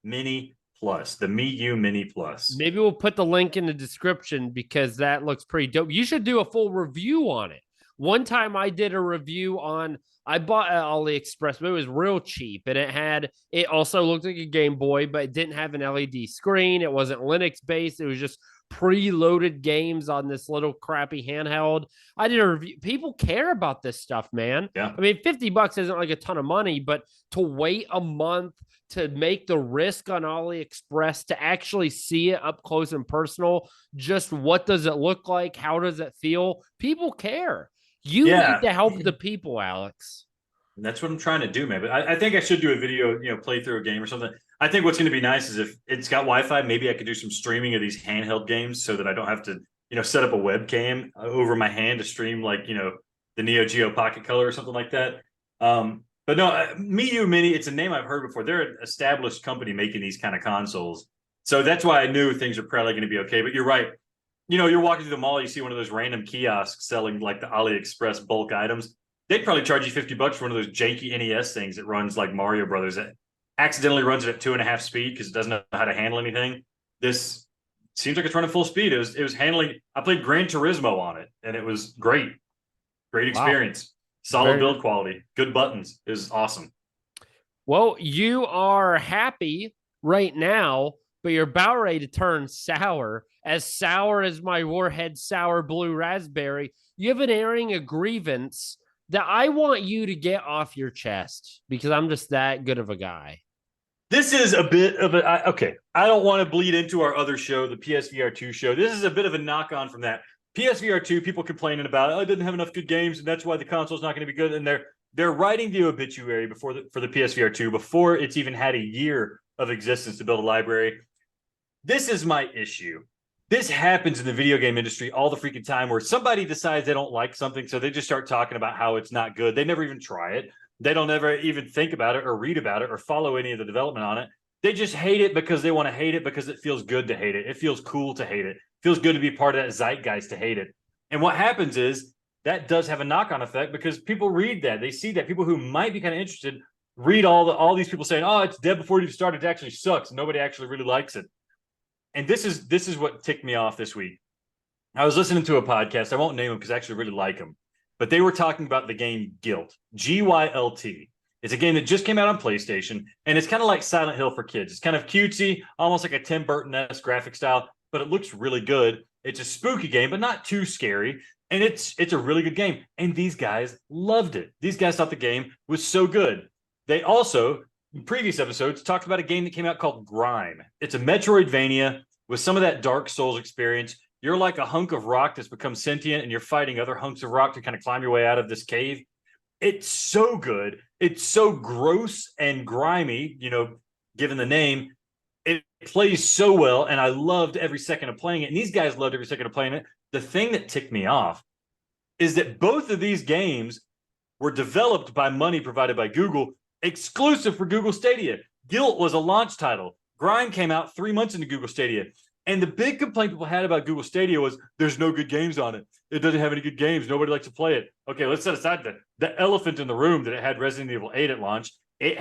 Mini Plus, the Miyoo Mini Plus. Maybe we'll put the link in the description because that looks pretty dope. You should do a full review on it. One time I did a review on, I bought at AliExpress, but it was real cheap. And it also looked like a Game Boy, but it didn't have an LED screen. It wasn't Linux based. It was just preloaded games on this little crappy handheld. I did a review. People care about this stuff, man. Yeah. I mean, $50 isn't like a ton of money, but to wait a month to make the risk on AliExpress to actually see it up close and personal, just what does it look like? How does it feel? People care. You need to help the people, Alex. And that's what I'm trying to do, man. But I think I should do a video, you know, play through a game or something. I think what's going to be nice is if it's got Wi-Fi, maybe I could do some streaming of these handheld games so that I don't have to, you know, set up a webcam over my hand to stream like, you know, the Neo Geo Pocket Color or something like that. But no, Miyoo Mini, it's a name I've heard before. They're an established company making these kind of consoles. So that's why I knew things are probably going to be okay. But you're right. You know, you're walking through the mall, you see one of those random kiosks selling like the AliExpress bulk items. They'd probably charge you $50 for one of those janky NES things that runs like Mario Brothers. That accidentally runs it at 2.5 speed because it doesn't know how to handle anything. This seems like it's running full speed. It was handling. I played Gran Turismo on it, and it was great. Great experience. Wow. Solid build quality. Good buttons. It was awesome. Well, you are happy right now, but you're about ready to turn sour as my Warhead Sour Blue Raspberry. You have an airing a grievance that I want you to get off your chest because I'm just that good of a guy. This is a bit of a, okay, I don't want to bleed into our other show, the PSVR 2 show. This is a bit of a knock on from that. PSVR 2, people complaining about, it didn't have enough good games, and that's why the console's not going to be good. And they're writing the obituary for the PSVR 2 before it's even had a year of existence to build a library. This is my issue. This happens in the video game industry all the freaking time where somebody decides they don't like something, so they just start talking about how it's not good. They never even try it. They don't ever even think about it or read about it or follow any of the development on it. They just hate it because they want to hate it because it feels good to hate it. It feels cool to hate it. It feels good to be part of that zeitgeist to hate it. And what happens is that does have a knock-on effect because people read that. They see that. People who might be kind of interested read all these people saying, oh, it's dead before it even started. It actually sucks. Nobody actually really likes it. And this is what ticked me off this week. I was listening to a podcast. I won't name them because I actually really like them. But they were talking about the game Guilt, GYLT. It's a game that just came out on PlayStation, and it's kind of like Silent Hill for kids. It's kind of cutesy, almost like a Tim Burton-esque graphic style, but it looks really good. It's a spooky game, but not too scary. And it's a really good game. And these guys loved it. These guys thought the game was so good. They also, in previous episodes, talked about a game that came out called Grime. It's a Metroidvania with some of that Dark Souls experience. You're like a hunk of rock that's become sentient, and you're fighting other hunks of rock to kind of climb your way out of this cave. It's so good. It's so gross and grimy, given the name. It plays so well, and I loved every second of playing it. And these guys loved every second of playing it. The thing that ticked me off is that both of these games were developed by money provided by Google, exclusive for Google Stadia. Guilt was a launch title. Grime came out 3 months into Google Stadia. And the big complaint people had about Google Stadia was there's no good games on it. It doesn't have any good games. Nobody likes to play it. Okay, let's set aside the elephant in the room that it had Resident Evil 8 at launch. It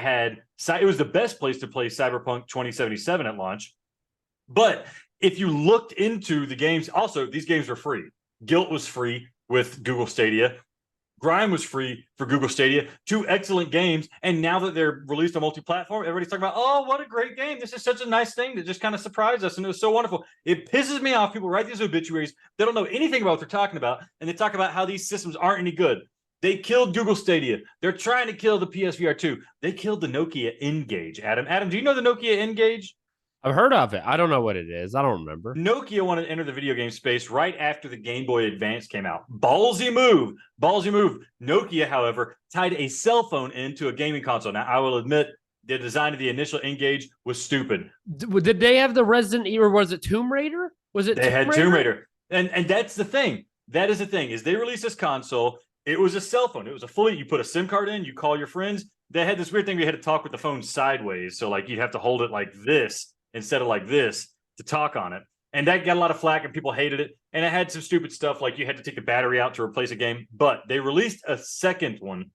was the best place to play Cyberpunk 2077 at launch. But if you looked into the games, also, these games were free. Guilt was free with Google Stadia. Grime was free for Google Stadia. 2 excellent games. And now that they're released on multi-platform, everybody's talking about, oh, what a great game. This is such a nice thing that just kind of surprised us. And it was so wonderful. It pisses me off. People write these obituaries. They don't know anything about what they're talking about. And they talk about how these systems aren't any good. They killed Google Stadia. They're trying to kill the PSVR 2. They killed the Nokia N-Gage, Adam. Adam, do you know the Nokia N-Gage? I've heard of it. I don't know what it is. I don't remember. Nokia wanted to enter the video game space right after the Game Boy Advance came out. Ballsy move. Ballsy move. Nokia, however, tied a cell phone into a gaming console. Now, I will admit, the design of the initial N-Gage was stupid. Did they have the Resident Evil, or was it Tomb Raider? They had Tomb Raider. And that's the thing. That is the thing, is they released this console. It was a cell phone. It was you put a SIM card in, you call your friends. They had this weird thing where you had to talk with the phone sideways. So, like, you'd have to hold it like this instead of like this to talk on it. And that got a lot of flack and people hated it. And it had some stupid stuff like you had to take the battery out to replace a game. But they released a second one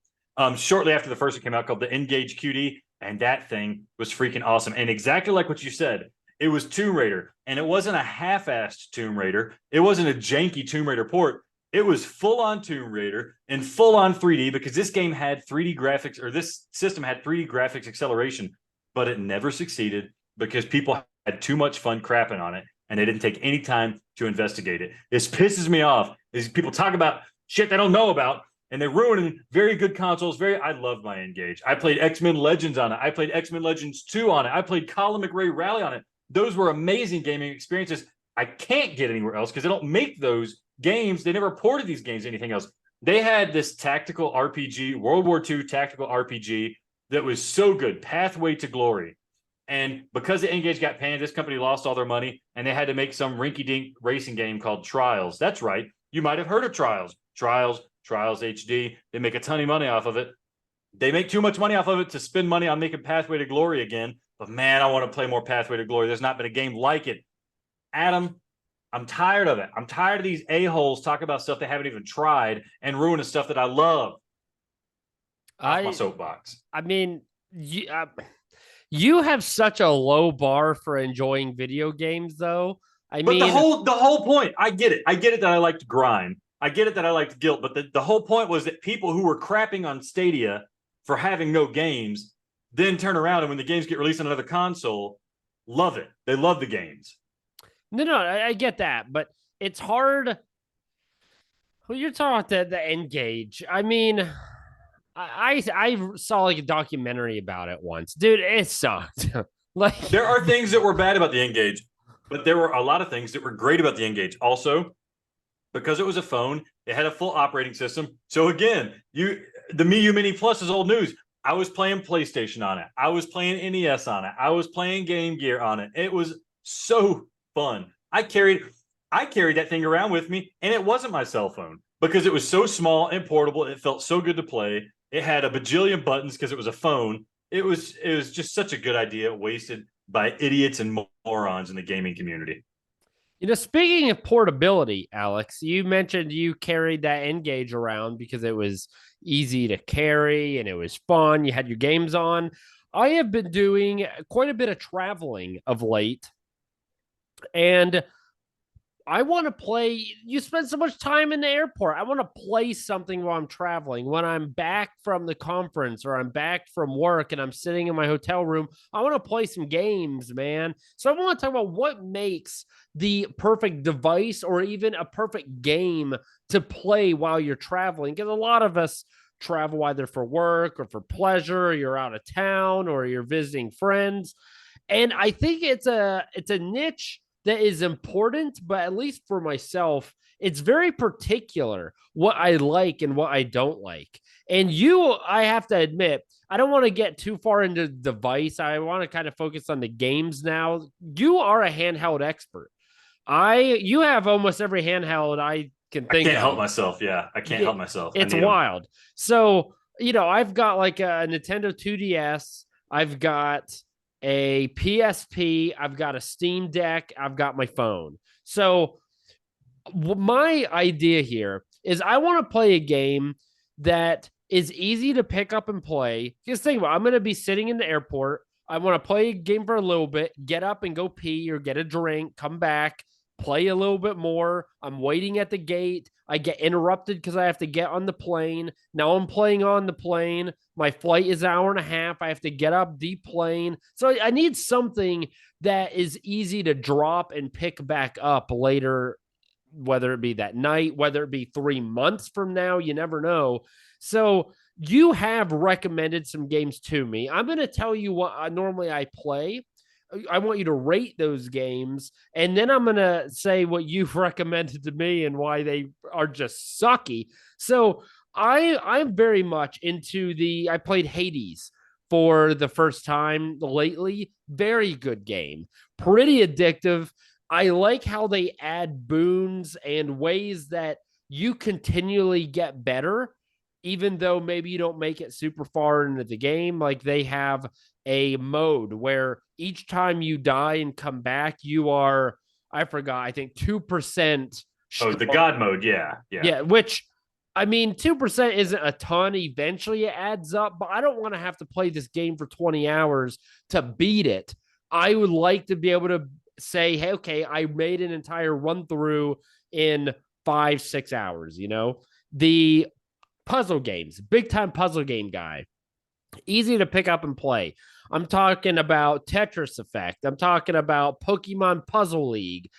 shortly after the first one came out called the N-Gage QD. And that thing was freaking awesome. And exactly like what you said, it was Tomb Raider. And it wasn't a half-assed Tomb Raider. It wasn't a janky Tomb Raider port. It was full-on Tomb Raider and full-on 3D, because this game had 3D graphics, or this system had 3D graphics acceleration, but it never succeeded because people had too much fun crapping on it, and they didn't take any time to investigate it. This pisses me off. Is people talk about shit they don't know about, and they're ruining very good consoles. I love my N-Gage. I played X-Men Legends on it. I played X-Men Legends 2 on it. I played Colin McRae Rally on it. Those were amazing gaming experiences. I can't get anywhere else because they don't make those games. They never ported these games to anything else. They had this tactical RPG, World War II tactical RPG that was so good, Pathway to Glory. And because the N-Gage got panned, this company lost all their money, and they had to make some rinky-dink racing game called Trials. That's right. You might have heard of Trials. Trials HD. They make a ton of money off of it. They make too much money off of it to spend money on making Pathway to Glory again. But man, I want to play more Pathway to Glory. There's not been a game like it. Adam, I'm tired of it. I'm tired of these a-holes talking about stuff they haven't even tried and ruining stuff that I love. Off my soapbox. I mean, you have such a low bar for enjoying video games, though. But the whole point, I get it. I get it that I liked Grime. I get it that I liked Guilt. But the whole point was that people who were crapping on Stadia for having no games then turn around, and when the games get released on another console, love it. They love the games. No, I get that, but it's hard. Well, you're talking about the N-Gage. I mean, I saw like a documentary about it once, dude. It sucked. Like, there are things that were bad about the N-Gage, but there were a lot of things that were great about the N-Gage. Also, because it was a phone, it had a full operating system. So again, the Miyoo Mini Plus is old news. I was playing PlayStation on it. I was playing NES on it. I was playing Game Gear on it. It was so fun. I carried that thing around with me, and it wasn't my cell phone because it was so small and portable. It felt so good to play. It had a bajillion buttons because it was a phone. It was just such a good idea, wasted by idiots and morons in the gaming community. Speaking of portability, Alex, you mentioned you carried that N-Gage around because it was easy to carry and it was fun. You had your games on. I have been doing quite a bit of traveling of late, and I want to play. You spend so much time in the airport. I want to play something while I'm traveling. When I'm back from the conference or I'm back from work and I'm sitting in my hotel room, I want to play some games, man. So I want to talk about what makes the perfect device or even a perfect game to play while you're traveling. Because a lot of us travel either for work or for pleasure, or you're out of town or you're visiting friends. And I think it's a niche that is important, but at least for myself, it's very particular what I like and what I don't like. And I have to admit, I don't want to get too far into device. I want to kind of focus on the games now. You are a handheld expert. You have almost every handheld I can think I can't of. help myself. Yeah, I can't help myself. It's wild. So, I've got like a Nintendo 2DS. I've got a PSP. I've got a Steam Deck. I've got my phone. So, my idea here is I want to play a game that is easy to pick up and play. Just think about it. I'm going to be sitting in the airport. I want to play a game for a little bit, get up and go pee or get a drink, come back, play a little bit more. I'm waiting at the gate. I get interrupted because I have to get on the plane. Now I'm playing on the plane. My flight is an hour and a half. I have to get up, deplane. So I need something that is easy to drop and pick back up later, whether it be that night, whether it be 3 months from now, you never know. So you have recommended some games to me. I'm going to tell you what normally I play. I want you to rate those games, and then I'm going to say what you've recommended to me and why they are just sucky. So I'm very much into I played Hades for the first time lately. Very good game. Pretty addictive. I like how they add boons and ways that you continually get better, even though maybe you don't make it super far into the game. Like they have a mode where each time you die and come back, you are, I forgot, I think 2%. Oh, the God mode. Yeah. Yeah. Which, I mean, 2% isn't a ton. Eventually it adds up, but I don't want to have to play this game for 20 hours to beat it. I would like to be able to say, hey, okay, I made an entire run through in 5-6 hours. The puzzle games, big time puzzle game guy, easy to pick up and play. I'm talking about Tetris Effect. I'm talking about Pokemon Puzzle League,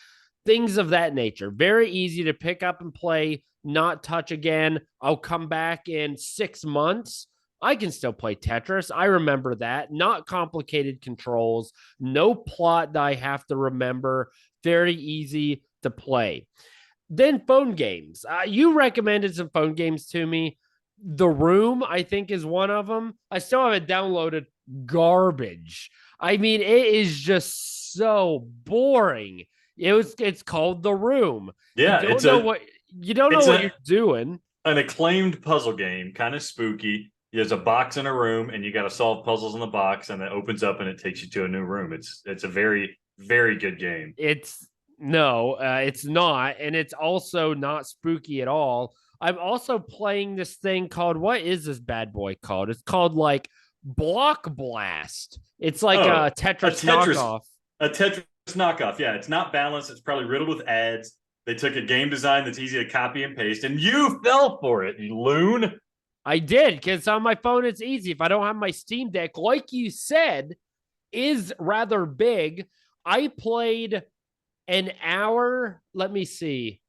things of that nature. Very easy to pick up and play, not touch again. I'll come back in 6 months. I can still play Tetris. I remember that. Not complicated controls, no plot that I have to remember. Very easy to play. Then phone games. You recommended some phone games to me. The Room, I think, is one of them. I still haven't downloaded. Garbage. I mean, it is just so boring. It's called The Room. Yeah, you don't know what you're doing. An acclaimed puzzle game, kind of spooky. There's a box in a room, and you got to solve puzzles in the box, and it opens up and it takes you to a new room. It's a very, very good game. It's not, and it's also not spooky at all. I'm also playing this thing called, what is this bad boy called? It's called like Block Blast. It's like a Tetris knockoff. A Tetris knockoff. Yeah, it's not balanced. It's probably riddled with ads. They took a game design that's easy to copy and paste, and you fell for it, you loon. I did, because on my phone it's easy. If I don't have my Steam Deck, like you said, is rather big. I played an hour. Let me see.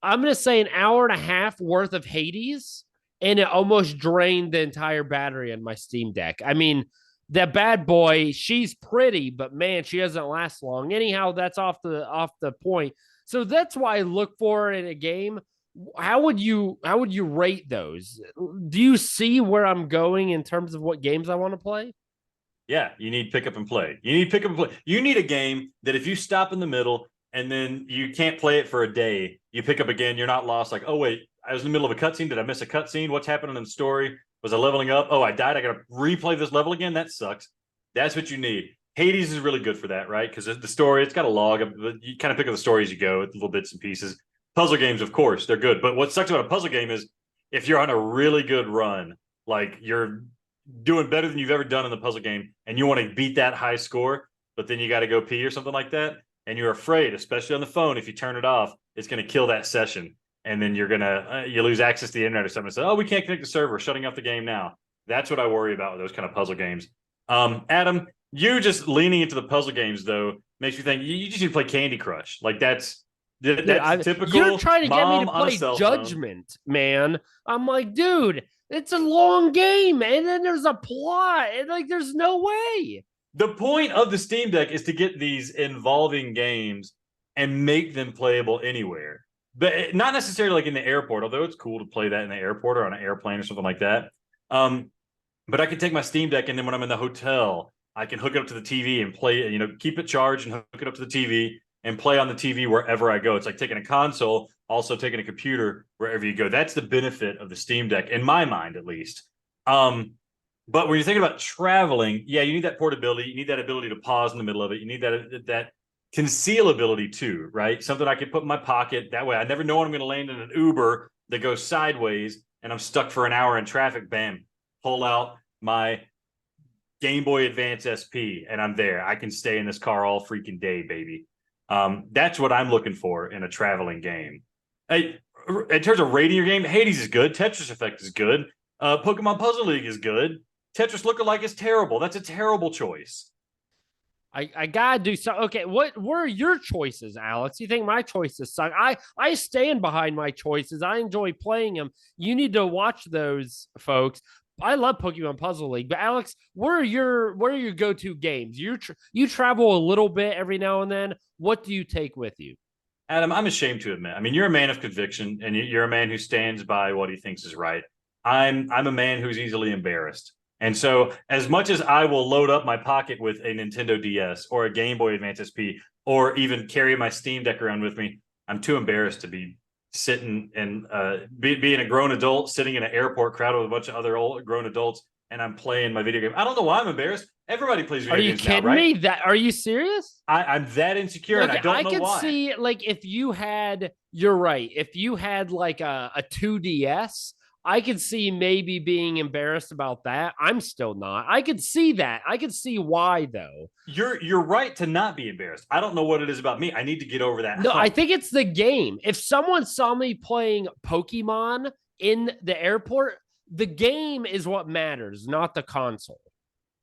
I'm going to say an hour and a half worth of Hades, and it almost drained the entire battery on my Steam Deck. I mean, that bad boy, she's pretty, but man, she doesn't last long. Anyhow, that's off the point. So that's why I look for in a game. How would you rate those? Do you see where I'm going in terms of what games I want to play? Yeah, you need pick up and play. You need a game that if you stop in the middle and then you can't play it for a day, you pick up again, you're not lost. Like, oh wait, I was in the middle of a cutscene. Did I miss a cutscene? What's happening in the story? Was I leveling up? Oh, I died. I got to replay this level again. That sucks. That's what you need. Hades is really good for that, right? Because the story, it's got a log. You kind of pick up the story as you go, little bits and pieces. Puzzle games, of course, they're good. But what sucks about a puzzle game is if you're on a really good run, like you're doing better than you've ever done in the puzzle game, and you want to beat that high score, but then you got to go pee or something like that, and you're afraid, especially on the phone, if you turn it off, it's going to kill that session. And then you're going to, you lose access to the internet or something. And say, oh, we can't connect the server, shutting off the game now. That's what I worry about with those kind of puzzle games. Adam, you just leaning into the puzzle games, though, makes me think you just need to play Candy Crush. Like, that's Dude, That's typical. You're trying to get me to mom on a play cell phone. Judgment, man. I'm like, dude, it's a long game, and then there's a plot, and like, there's no way. The point of the Steam Deck is to get these involving games and make them playable anywhere. But not necessarily like in the airport, although it's cool to play that in the airport or on an airplane or something like that. But I can take my Steam Deck, and then when I'm in the hotel, I can hook it up to the TV and play, keep it charged and hook it up to the TV and play on the TV wherever I go. It's like taking a console, also taking a computer wherever you go. That's the benefit of the Steam Deck, in my mind, at least. But when you're thinking about traveling, yeah, you need that portability. You need that ability to pause in the middle of it. You need that concealability too, right? Something I can put in my pocket. That way I never know when I'm going to land in an Uber that goes sideways and I'm stuck for an hour in traffic. Bam, pull out my Game Boy Advance SP and I'm there. I can stay in this car all freaking day, baby. That's what I'm looking for in a traveling game. In terms of rating your game, Hades is good. Tetris Effect is good. Pokemon Puzzle League is good. Tetris Lookalike is terrible. That's a terrible choice. I gotta do so. Okay, what were your choices, Alex? You think my choices suck? I stand behind my choices. I enjoy playing them. You need to watch those, folks. I love Pokemon Puzzle League, but Alex, what are your go-to games? You travel a little bit every now and then. What do you take with you? Adam, I'm ashamed to admit. I mean, you're a man of conviction, and you're a man who stands by what he thinks is right. I'm a man who's easily embarrassed. And so as much as I will load up my pocket with a Nintendo DS or a Game Boy Advance SP or even carry my Steam Deck around with me, I'm too embarrassed to be sitting and being a grown adult sitting in an airport crowded with a bunch of other old grown adults and I'm playing my video game. I don't know why I'm embarrassed. Everybody plays video games now, right? Are you kidding me? Are you serious? I'm that insecure and I don't know why. I could see, like, if you had, you're right. If you had like a 2DS, I could see maybe being embarrassed about that. I'm still not. I could see that. I could see why, though. You're right to not be embarrassed. I don't know what it is about me. I need to get over that. No, I think it's the game. If someone saw me playing Pokemon in the airport, the game is what matters, not the console.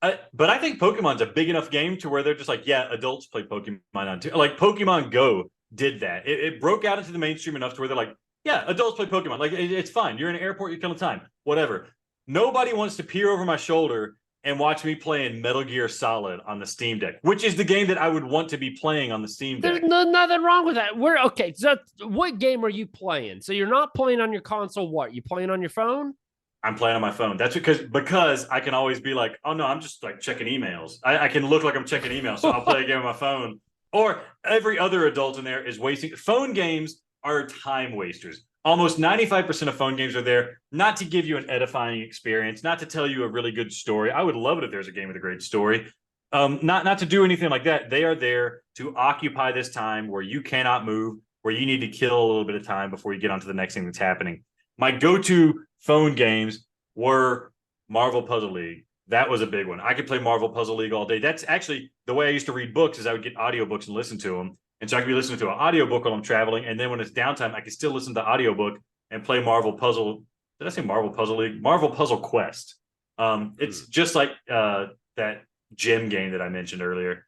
But I think Pokemon's a big enough game to where they're just like, yeah, adults play Pokemon on too. Like Pokemon Go did that. It broke out into the mainstream enough to where they're like, yeah, adults play Pokemon. Like, it's fine. You're in an airport, you kill the time. Whatever. Nobody wants to peer over my shoulder and watch me playing Metal Gear Solid on the Steam Deck, which is the game that I would want to be playing on the Steam Deck. There's nothing wrong with that. Okay. So what game are you playing? So you're not playing on your console. What? You playing on your phone? I'm playing on my phone. That's because I can always be like, oh no, I'm just like checking emails. I can look like I'm checking emails. So I'll play a game on my phone. Or every other adult in there is wasting. Phone games are time wasters. Almost 95% of phone games are there not to give you an edifying experience, not to tell you a really good story. I would love it if there's a game with a great story. Not to do anything like that. They are there to occupy this time where you cannot move, where you need to kill a little bit of time before you get on to the next thing that's happening. My go-to phone games were Marvel Puzzle League. That was a big one. I could play Marvel Puzzle League all day. That's actually the way I used to read books is I would get audiobooks and listen to them. And so I could be listening to an audiobook while I'm traveling. And then when it's downtime, I can still listen to the audiobook and play Marvel Puzzle. Did I say Marvel Puzzle League? Marvel Puzzle Quest. It's just like that gym game that I mentioned earlier.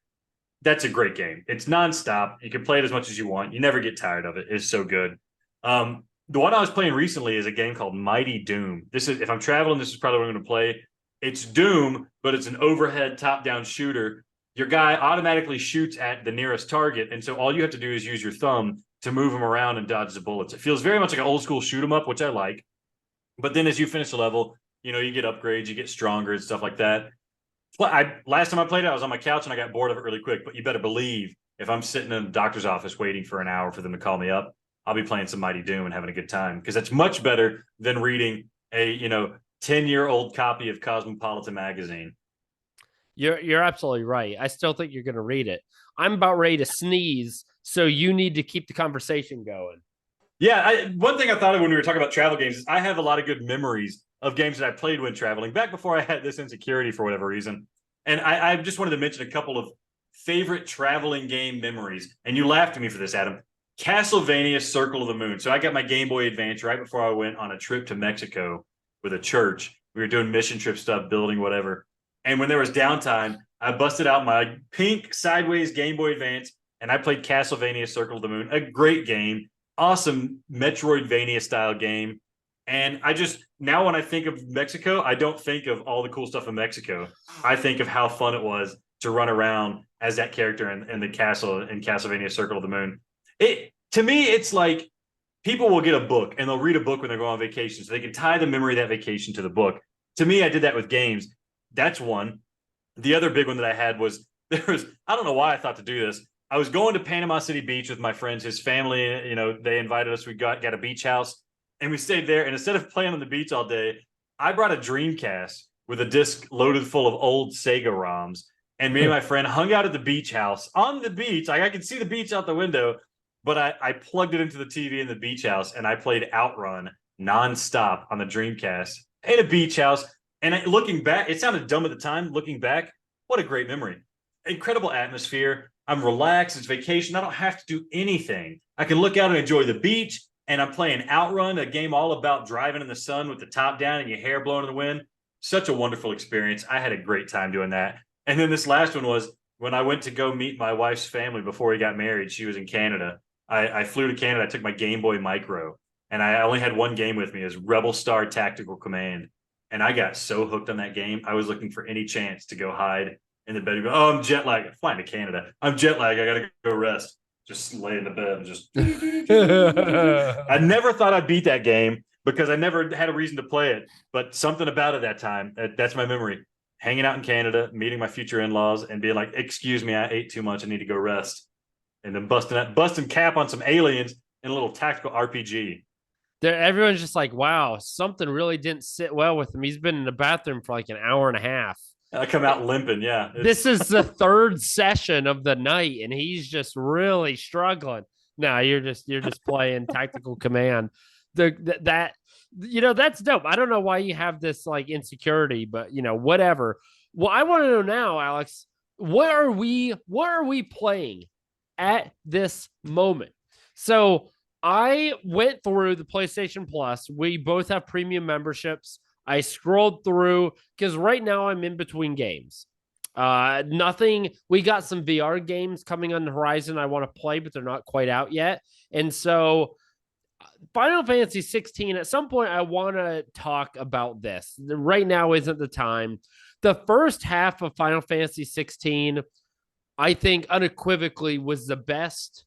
That's a great game. It's nonstop. You can play it as much as you want. You never get tired of it. It's so good. The one I was playing recently is a game called Mighty Doom. This is, if I'm traveling, this is probably what I'm going to play. It's Doom, but it's an overhead top-down shooter. Your guy automatically shoots at the nearest target, and so all you have to do is use your thumb to move him around and dodge the bullets. It feels very much like an old-school shoot-'em-up, which I like. But then as you finish the level, you get upgrades, you get stronger and stuff like that. Last time I played it, I was on my couch and I got bored of it really quick. But you better believe if I'm sitting in a doctor's office waiting for an hour for them to call me up, I'll be playing some Mighty Doom and having a good time because that's much better than reading a 10-year-old copy of Cosmopolitan magazine. You're absolutely right. I still think you're going to read it. I'm about ready to sneeze, so you need to keep the conversation going. Yeah, one thing I thought of when we were talking about travel games is I have a lot of good memories of games that I played when traveling back before I had this insecurity for whatever reason. And I just wanted to mention a couple of favorite traveling game memories. And you laughed at me for this, Adam. Castlevania Circle of the Moon. So I got my Game Boy Advance right before I went on a trip to Mexico with a church. We were doing mission trip stuff, building whatever. And when there was downtime, I busted out my pink sideways Game Boy Advance and I played Castlevania Circle of the Moon, a great game, awesome Metroidvania style game. And I just, now when I think of Mexico, I don't think of all the cool stuff in Mexico. I think of how fun it was to run around as that character in the castle in Castlevania Circle of the Moon. To me, it's like people will get a book and they'll read a book when they're going on vacation, so they can tie the memory of that vacation to the book. To me, I did that with games. That's one. The other big one that I had was I don't know why I thought to do this. I was going to Panama City Beach with my friends, his family, they invited us. We got a beach house and we stayed there. And instead of playing on the beach all day, I brought a Dreamcast with a disc loaded full of old Sega ROMs. And me and my friend hung out at the beach house on the beach. Like I could see the beach out the window, but I plugged it into the TV in the beach house and I played Outrun nonstop on the Dreamcast in a beach house. And looking back, it sounded dumb at the time. Looking back, what a great memory. Incredible atmosphere. I'm relaxed. It's vacation. I don't have to do anything. I can look out and enjoy the beach. And I'm playing Outrun, a game all about driving in the sun with the top down and your hair blowing in the wind. Such a wonderful experience. I had a great time doing that. And then this last one was when I went to go meet my wife's family before we got married. She was in Canada. I flew to Canada. I took my Game Boy Micro. And I only had one game with me, as Rebel Star Tactical Command. And I got so hooked on that game. I was looking for any chance to go hide in the bed and go, oh, I'm jet lagged. I'm flying to Canada. I'm jet lagged. I got to go rest. Just lay in the bed and just. I never thought I'd beat that game because I never had a reason to play it. But something about it that time, that's my memory. Hanging out in Canada, meeting my future in-laws and being like, excuse me, I ate too much. I need to go rest. And then busting cap on some aliens in a little tactical RPG. Everyone's just like, wow, something really didn't sit well with him. He's been in the bathroom for like an hour and a half. I come out limping, yeah. This is the third session of the night, and he's just really struggling. No, you're just playing Tactical Command. That's dope. I don't know why you have this like insecurity, but whatever. Well, I want to know now, Alex, what are we playing at this moment? So I went through the PlayStation Plus. We both have premium memberships. I scrolled through because right now I'm in between games. Nothing. We got some VR games coming on the horizon I want to play, but they're not quite out yet. And so Final Fantasy 16, at some point I want to talk about this. Right now isn't the time. The first half of Final Fantasy 16, I think unequivocally was the best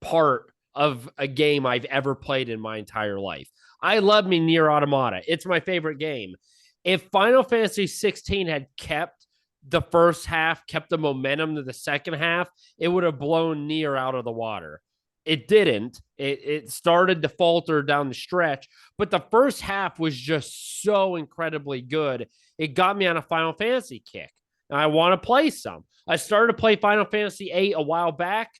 part of a game I've ever played in my entire life. I love me Nier Automata. It's my favorite game. If Final Fantasy 16 had kept the first half, kept the momentum to the second half, it would have blown Nier out of the water. It didn't. It started to falter down the stretch, but the first half was just so incredibly good. It got me on a Final Fantasy kick. And I want to play some. I started to play Final Fantasy 8 a while back.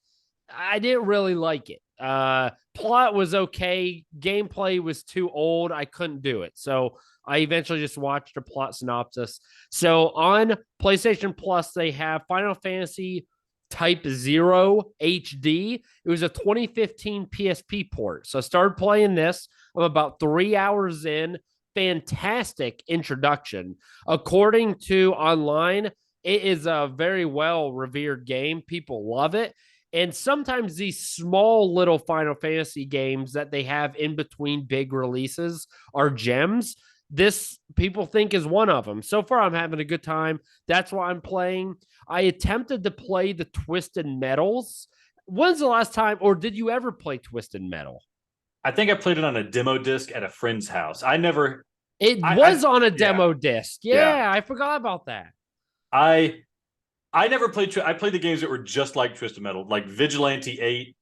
I didn't really like it. Plot was okay. Gameplay was too old. I couldn't do it. So I eventually just watched a plot synopsis. So on PlayStation Plus, they have Final Fantasy Type 0 HD. It was a 2015 PSP port. So I started playing this. I'm about 3 hours in. Fantastic introduction. According to online, it is a very well revered game. People love it. And sometimes these small little Final Fantasy games that they have in between big releases are gems. This people think is one of them. So far, I'm having a good time. That's why I'm playing. I attempted to play the Twisted Metals. When's the last time, or did you ever play Twisted Metal? I think I played it on a demo disc at a friend's house. It was on a demo disc. Yeah, I forgot about that. I never played. I played the games that were just like Twisted Metal, like Vigilante 8,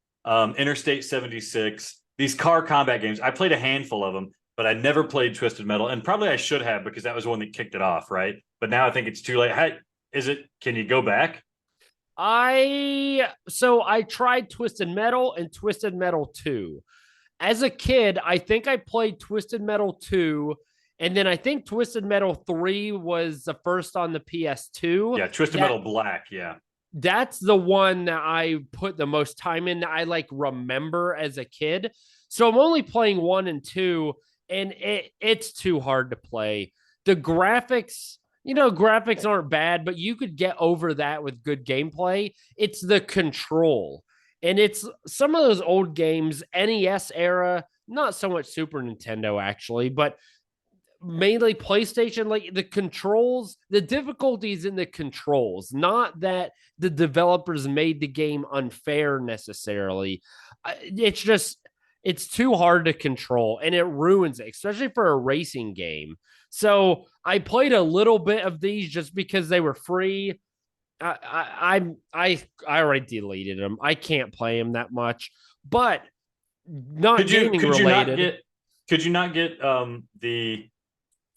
Interstate 76. These car combat games. I played a handful of them, but I never played Twisted Metal, and probably I should have because that was the one that kicked it off, right? But now I think it's too late. Hey, can you go back? I tried Twisted Metal and Twisted Metal 2. As a kid, I think I played Twisted Metal 2. And then I think Twisted Metal 3 was the first on the PS2. Yeah, Twisted Metal Black, yeah. That's the one that I put the most time in, that I remember as a kid. So I'm only playing 1 and 2, and it's too hard to play. The graphics, graphics aren't bad, but you could get over that with good gameplay. It's the control. And it's some of those old games, NES era, not so much Super Nintendo actually, but mainly PlayStation, like the controls, the difficulties in the controls, not that the developers made the game unfair necessarily. It's just, it's too hard to control and it ruins it, especially for a racing game. So I played a little bit of these just because they were free. I already deleted them. I can't play them that much, but not gaming related. Could you not get the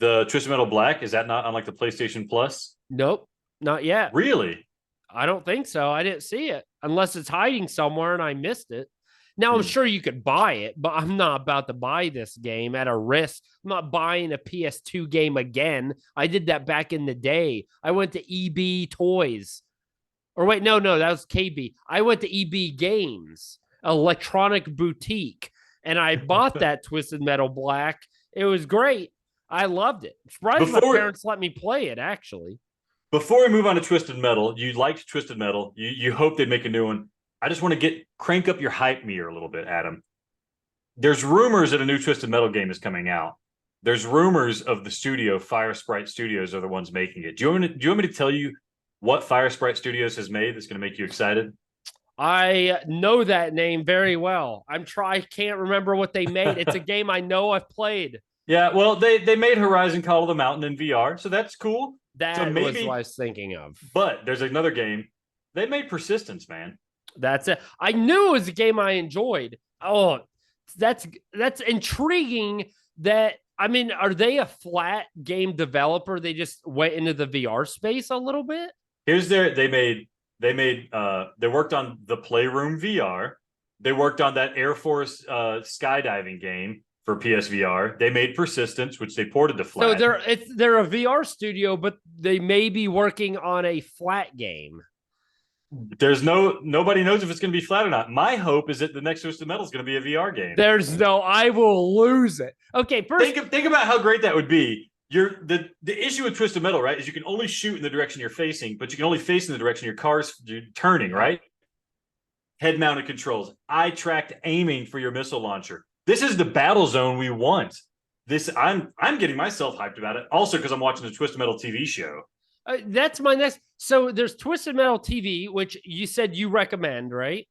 Twisted Metal Black? Is that not on like the PlayStation Plus? Nope, not yet. Really? I don't think so. I didn't see it unless it's hiding somewhere and I missed it. Now, I'm sure you could buy it, but I'm not about to buy this game at a risk. I'm not buying a PS2 game again. I did that back in the day. I went to EB Toys. Or wait, no, that was KB. I went to EB Games, electronic boutique, and I bought that Twisted Metal Black. It was great. I loved it. Surprised my parents let me play it, actually. Before we move on to Twisted Metal, you liked Twisted Metal. You hope they'd make a new one. I just want to crank up your hype meter a little bit, Adam. There's rumors that a new Twisted Metal game is coming out. There's rumors of the studio, Fire Sprite Studios, are the ones making it. Do you want me to tell you what Fire Sprite Studios has made that's going to make you excited? I know that name very well. I can't remember what they made. It's a game I know I've played. Yeah, well, they made Horizon Call of the Mountain in VR, so that's cool. That was what I was thinking of. But there's another game. They made Persistence, man. That's it. I knew it was a game I enjoyed. Oh, that's intriguing. Are they a flat game developer? They just went into the VR space a little bit. They worked on the Playroom VR. They worked on that Air Force skydiving game for PSVR. They made Persistence, which they ported to flat. So they're a VR studio, but they may be working on a flat game. Nobody knows if it's going to be flat or not. My hope is that the next Twisted Metal is going to be a VR game. I will lose it. Okay, first think about how great that would be. The issue with Twisted Metal, right, is you can only shoot in the direction you're facing, but you can only face in the direction your car's turning, right? Head-mounted controls, eye-tracked aiming for your missile launcher. This is the battle zone we want. I'm getting myself hyped about it. Also, because I'm watching the Twisted Metal TV show. That's my next. So there's Twisted Metal TV, which you said you recommend, right?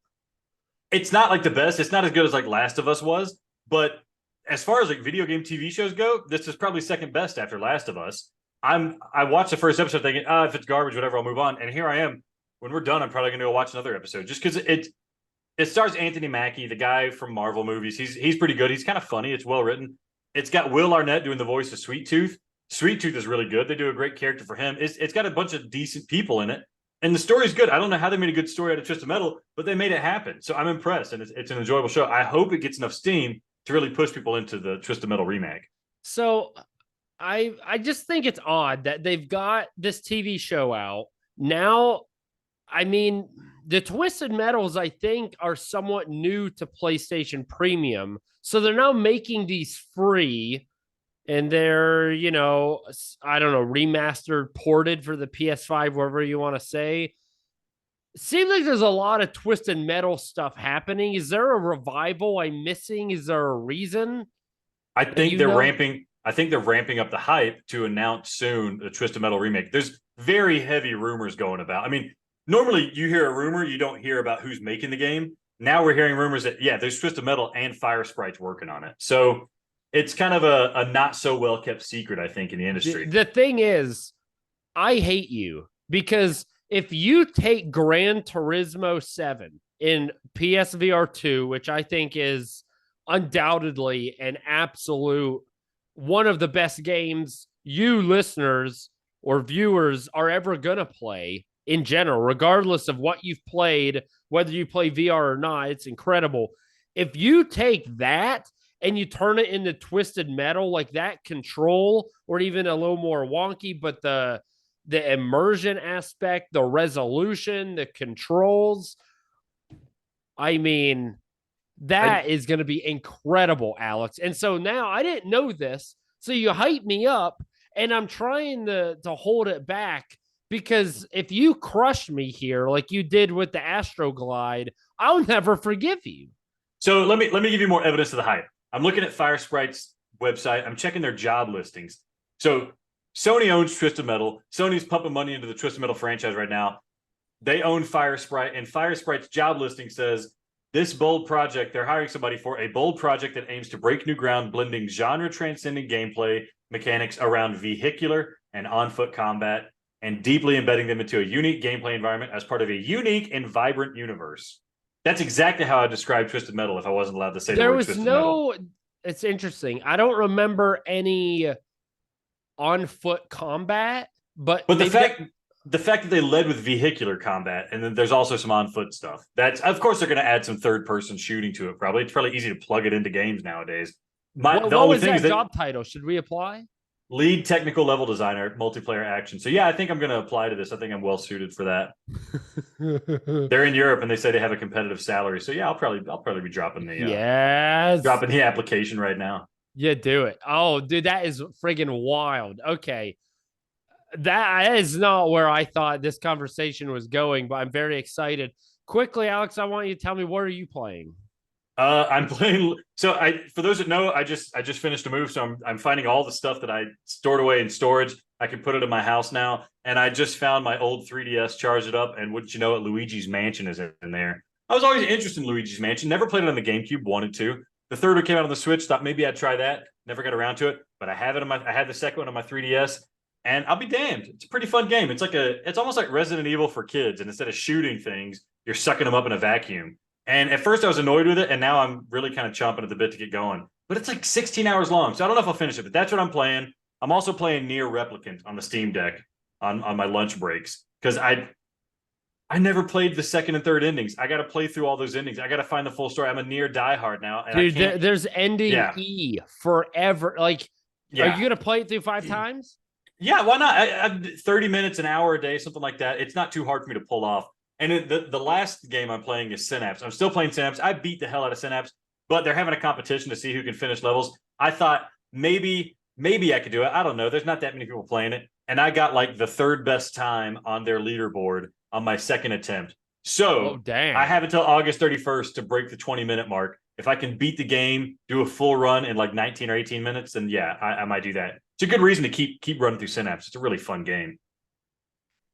It's not like the best. It's not as good as like Last of Us was, but as far as like video game TV shows go, this is probably second best after Last of Us. I watched the first episode thinking, if it's garbage, whatever, I'll move on. And here I am. When we're done, I'm probably going to go watch another episode just because it stars Anthony Mackie, the guy from Marvel movies. He's pretty good. He's kind of funny. It's well written. It's got Will Arnett doing the voice of Sweet Tooth. Sweet Tooth is really good. They do a great character for him. It's got a bunch of decent people in it. And the story's good. I don't know how they made a good story out of Twisted Metal, but they made it happen. So I'm impressed, and it's an enjoyable show. I hope it gets enough steam to really push people into the Twisted Metal remake. So I just think it's odd that they've got this TV show out. Now, the Twisted Metals, I think, are somewhat new to PlayStation Premium. So they're now making these free. And they're, remastered, ported for the PS5, wherever you want to say. Seems like there's a lot of Twisted Metal stuff happening. Is there a revival I'm missing? Is there a reason? I think they're ramping up the hype to announce soon the Twisted Metal remake. There's very heavy rumors going about. Normally you hear a rumor, you don't hear about who's making the game. Now we're hearing rumors that, there's Twisted Metal and Fire Sprite's working on it. So it's kind of a not so well kept secret, I think, in the industry. The thing is, I hate you because if you take Gran Turismo 7 in PSVR 2, which I think is undoubtedly an absolute one of the best games you listeners or viewers are ever going to play in general, regardless of what you've played, whether you play VR or not, it's incredible. If you take that and you turn it into Twisted Metal, like that control, or even a little more wonky, but the immersion aspect, the resolution, the controls, that is going to be incredible, Alex. And so now I didn't know this, so you hype me up, and I'm trying to hold it back because if you crush me here like you did with the Astro Glide, I'll never forgive you. So let me give you more evidence of the hype. I'm looking at Fire Sprite's website. I'm checking their job listings. So Sony owns Twisted Metal. Sony's pumping money into the Twisted Metal franchise right now. They own Fire Sprite, and Fire Sprite's job listing says this bold project, they're hiring somebody for a bold project that aims to break new ground, blending genre-transcending gameplay mechanics around vehicular and on-foot combat, and deeply embedding them into a unique gameplay environment as part of a unique and vibrant universe. That's exactly how I describe Twisted Metal if I wasn't allowed to say the word Twisted Metal. It's interesting. I don't remember any on-foot combat, but the fact that they led with vehicular combat, and then there's also some on-foot stuff. That's, of course, they're going to add some third-person shooting to it. Probably it's probably easy to plug it into games nowadays. What was that job title? Should we apply? Lead technical level designer, multiplayer action. So yeah, I think I'm going to apply to this. I think I'm well suited for that. They're in Europe, and they say they have a competitive salary. So yeah, I'll probably be dropping the application right now. Yeah, do it. Oh, dude, that is friggin' wild. Okay. That is not where I thought this conversation was going, but I'm very excited. Quickly, Alex, I want you to tell me, what are you playing? I'm playing. So for those that know, I just finished a move, so I'm finding all the stuff that I stored away in storage. I can put it in my house now, and I just found my old 3DS, charged it up, and wouldn't you know it, Luigi's Mansion is in there. I was always interested in Luigi's Mansion. Never played it on the GameCube. Wanted to. The third one came out on the Switch. Thought maybe I'd try that. Never got around to it, but I have it I had the second one on my 3DS. And I'll be damned. It's a pretty fun game. It's almost like Resident Evil for kids. And instead of shooting things, you're sucking them up in a vacuum. And at first I was annoyed with it. And now I'm really kind of chomping at the bit to get going. But it's like 16 hours long. So I don't know if I'll finish it, but that's what I'm playing. I'm also playing Nier Replicant on the Steam Deck on my lunch breaks. Because I never played the second and third endings. I got to play through all those endings. I got to find the full story. I'm a Nier diehard now. And dude, there's ending E forever. Like, are you going to play it through 5 times? Yeah, why not? I 30 minutes, an hour a day, something like that. It's not too hard for me to pull off. And the last game I'm playing is Synapse. I'm still playing Synapse. I beat the hell out of Synapse, but they're having a competition to see who can finish levels. I thought maybe I could do it. I don't know. There's not that many people playing it. And I got like the third best time on their leaderboard on my second attempt. So I have until August 31st to break the 20-minute mark. If I can beat the game, do a full run in like 19 or 18 minutes, then yeah, I might do that. It's a good reason to keep running through Synapse. It's a really fun game.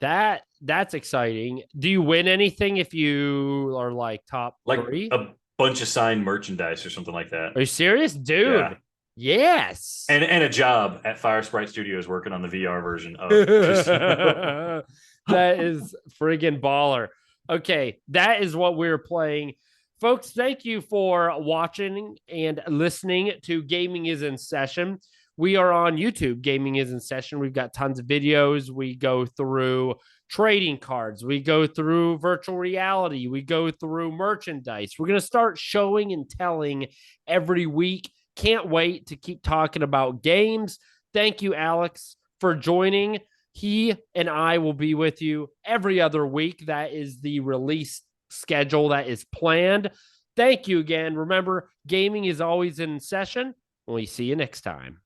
That's exciting. Do you win anything if you are like top 3? A bunch of signed merchandise or something like that. Are you serious, dude? Yeah. Yes. And a job at Fire Sprite Studios working on the VR version of That is friggin' baller. Okay, that is what we're playing. Folks, thank you for watching and listening to Gaming is in Session. We are on YouTube. Gaming is in Session. We've got tons of videos. We go through trading cards. We go through virtual reality. We go through merchandise. We're going to start showing and telling every week. Can't wait to keep talking about games. Thank you, Alex, for joining. He and I will be with you every other week. That is the release schedule that is planned. Thank you again. Remember, gaming is always in session. We see you next time.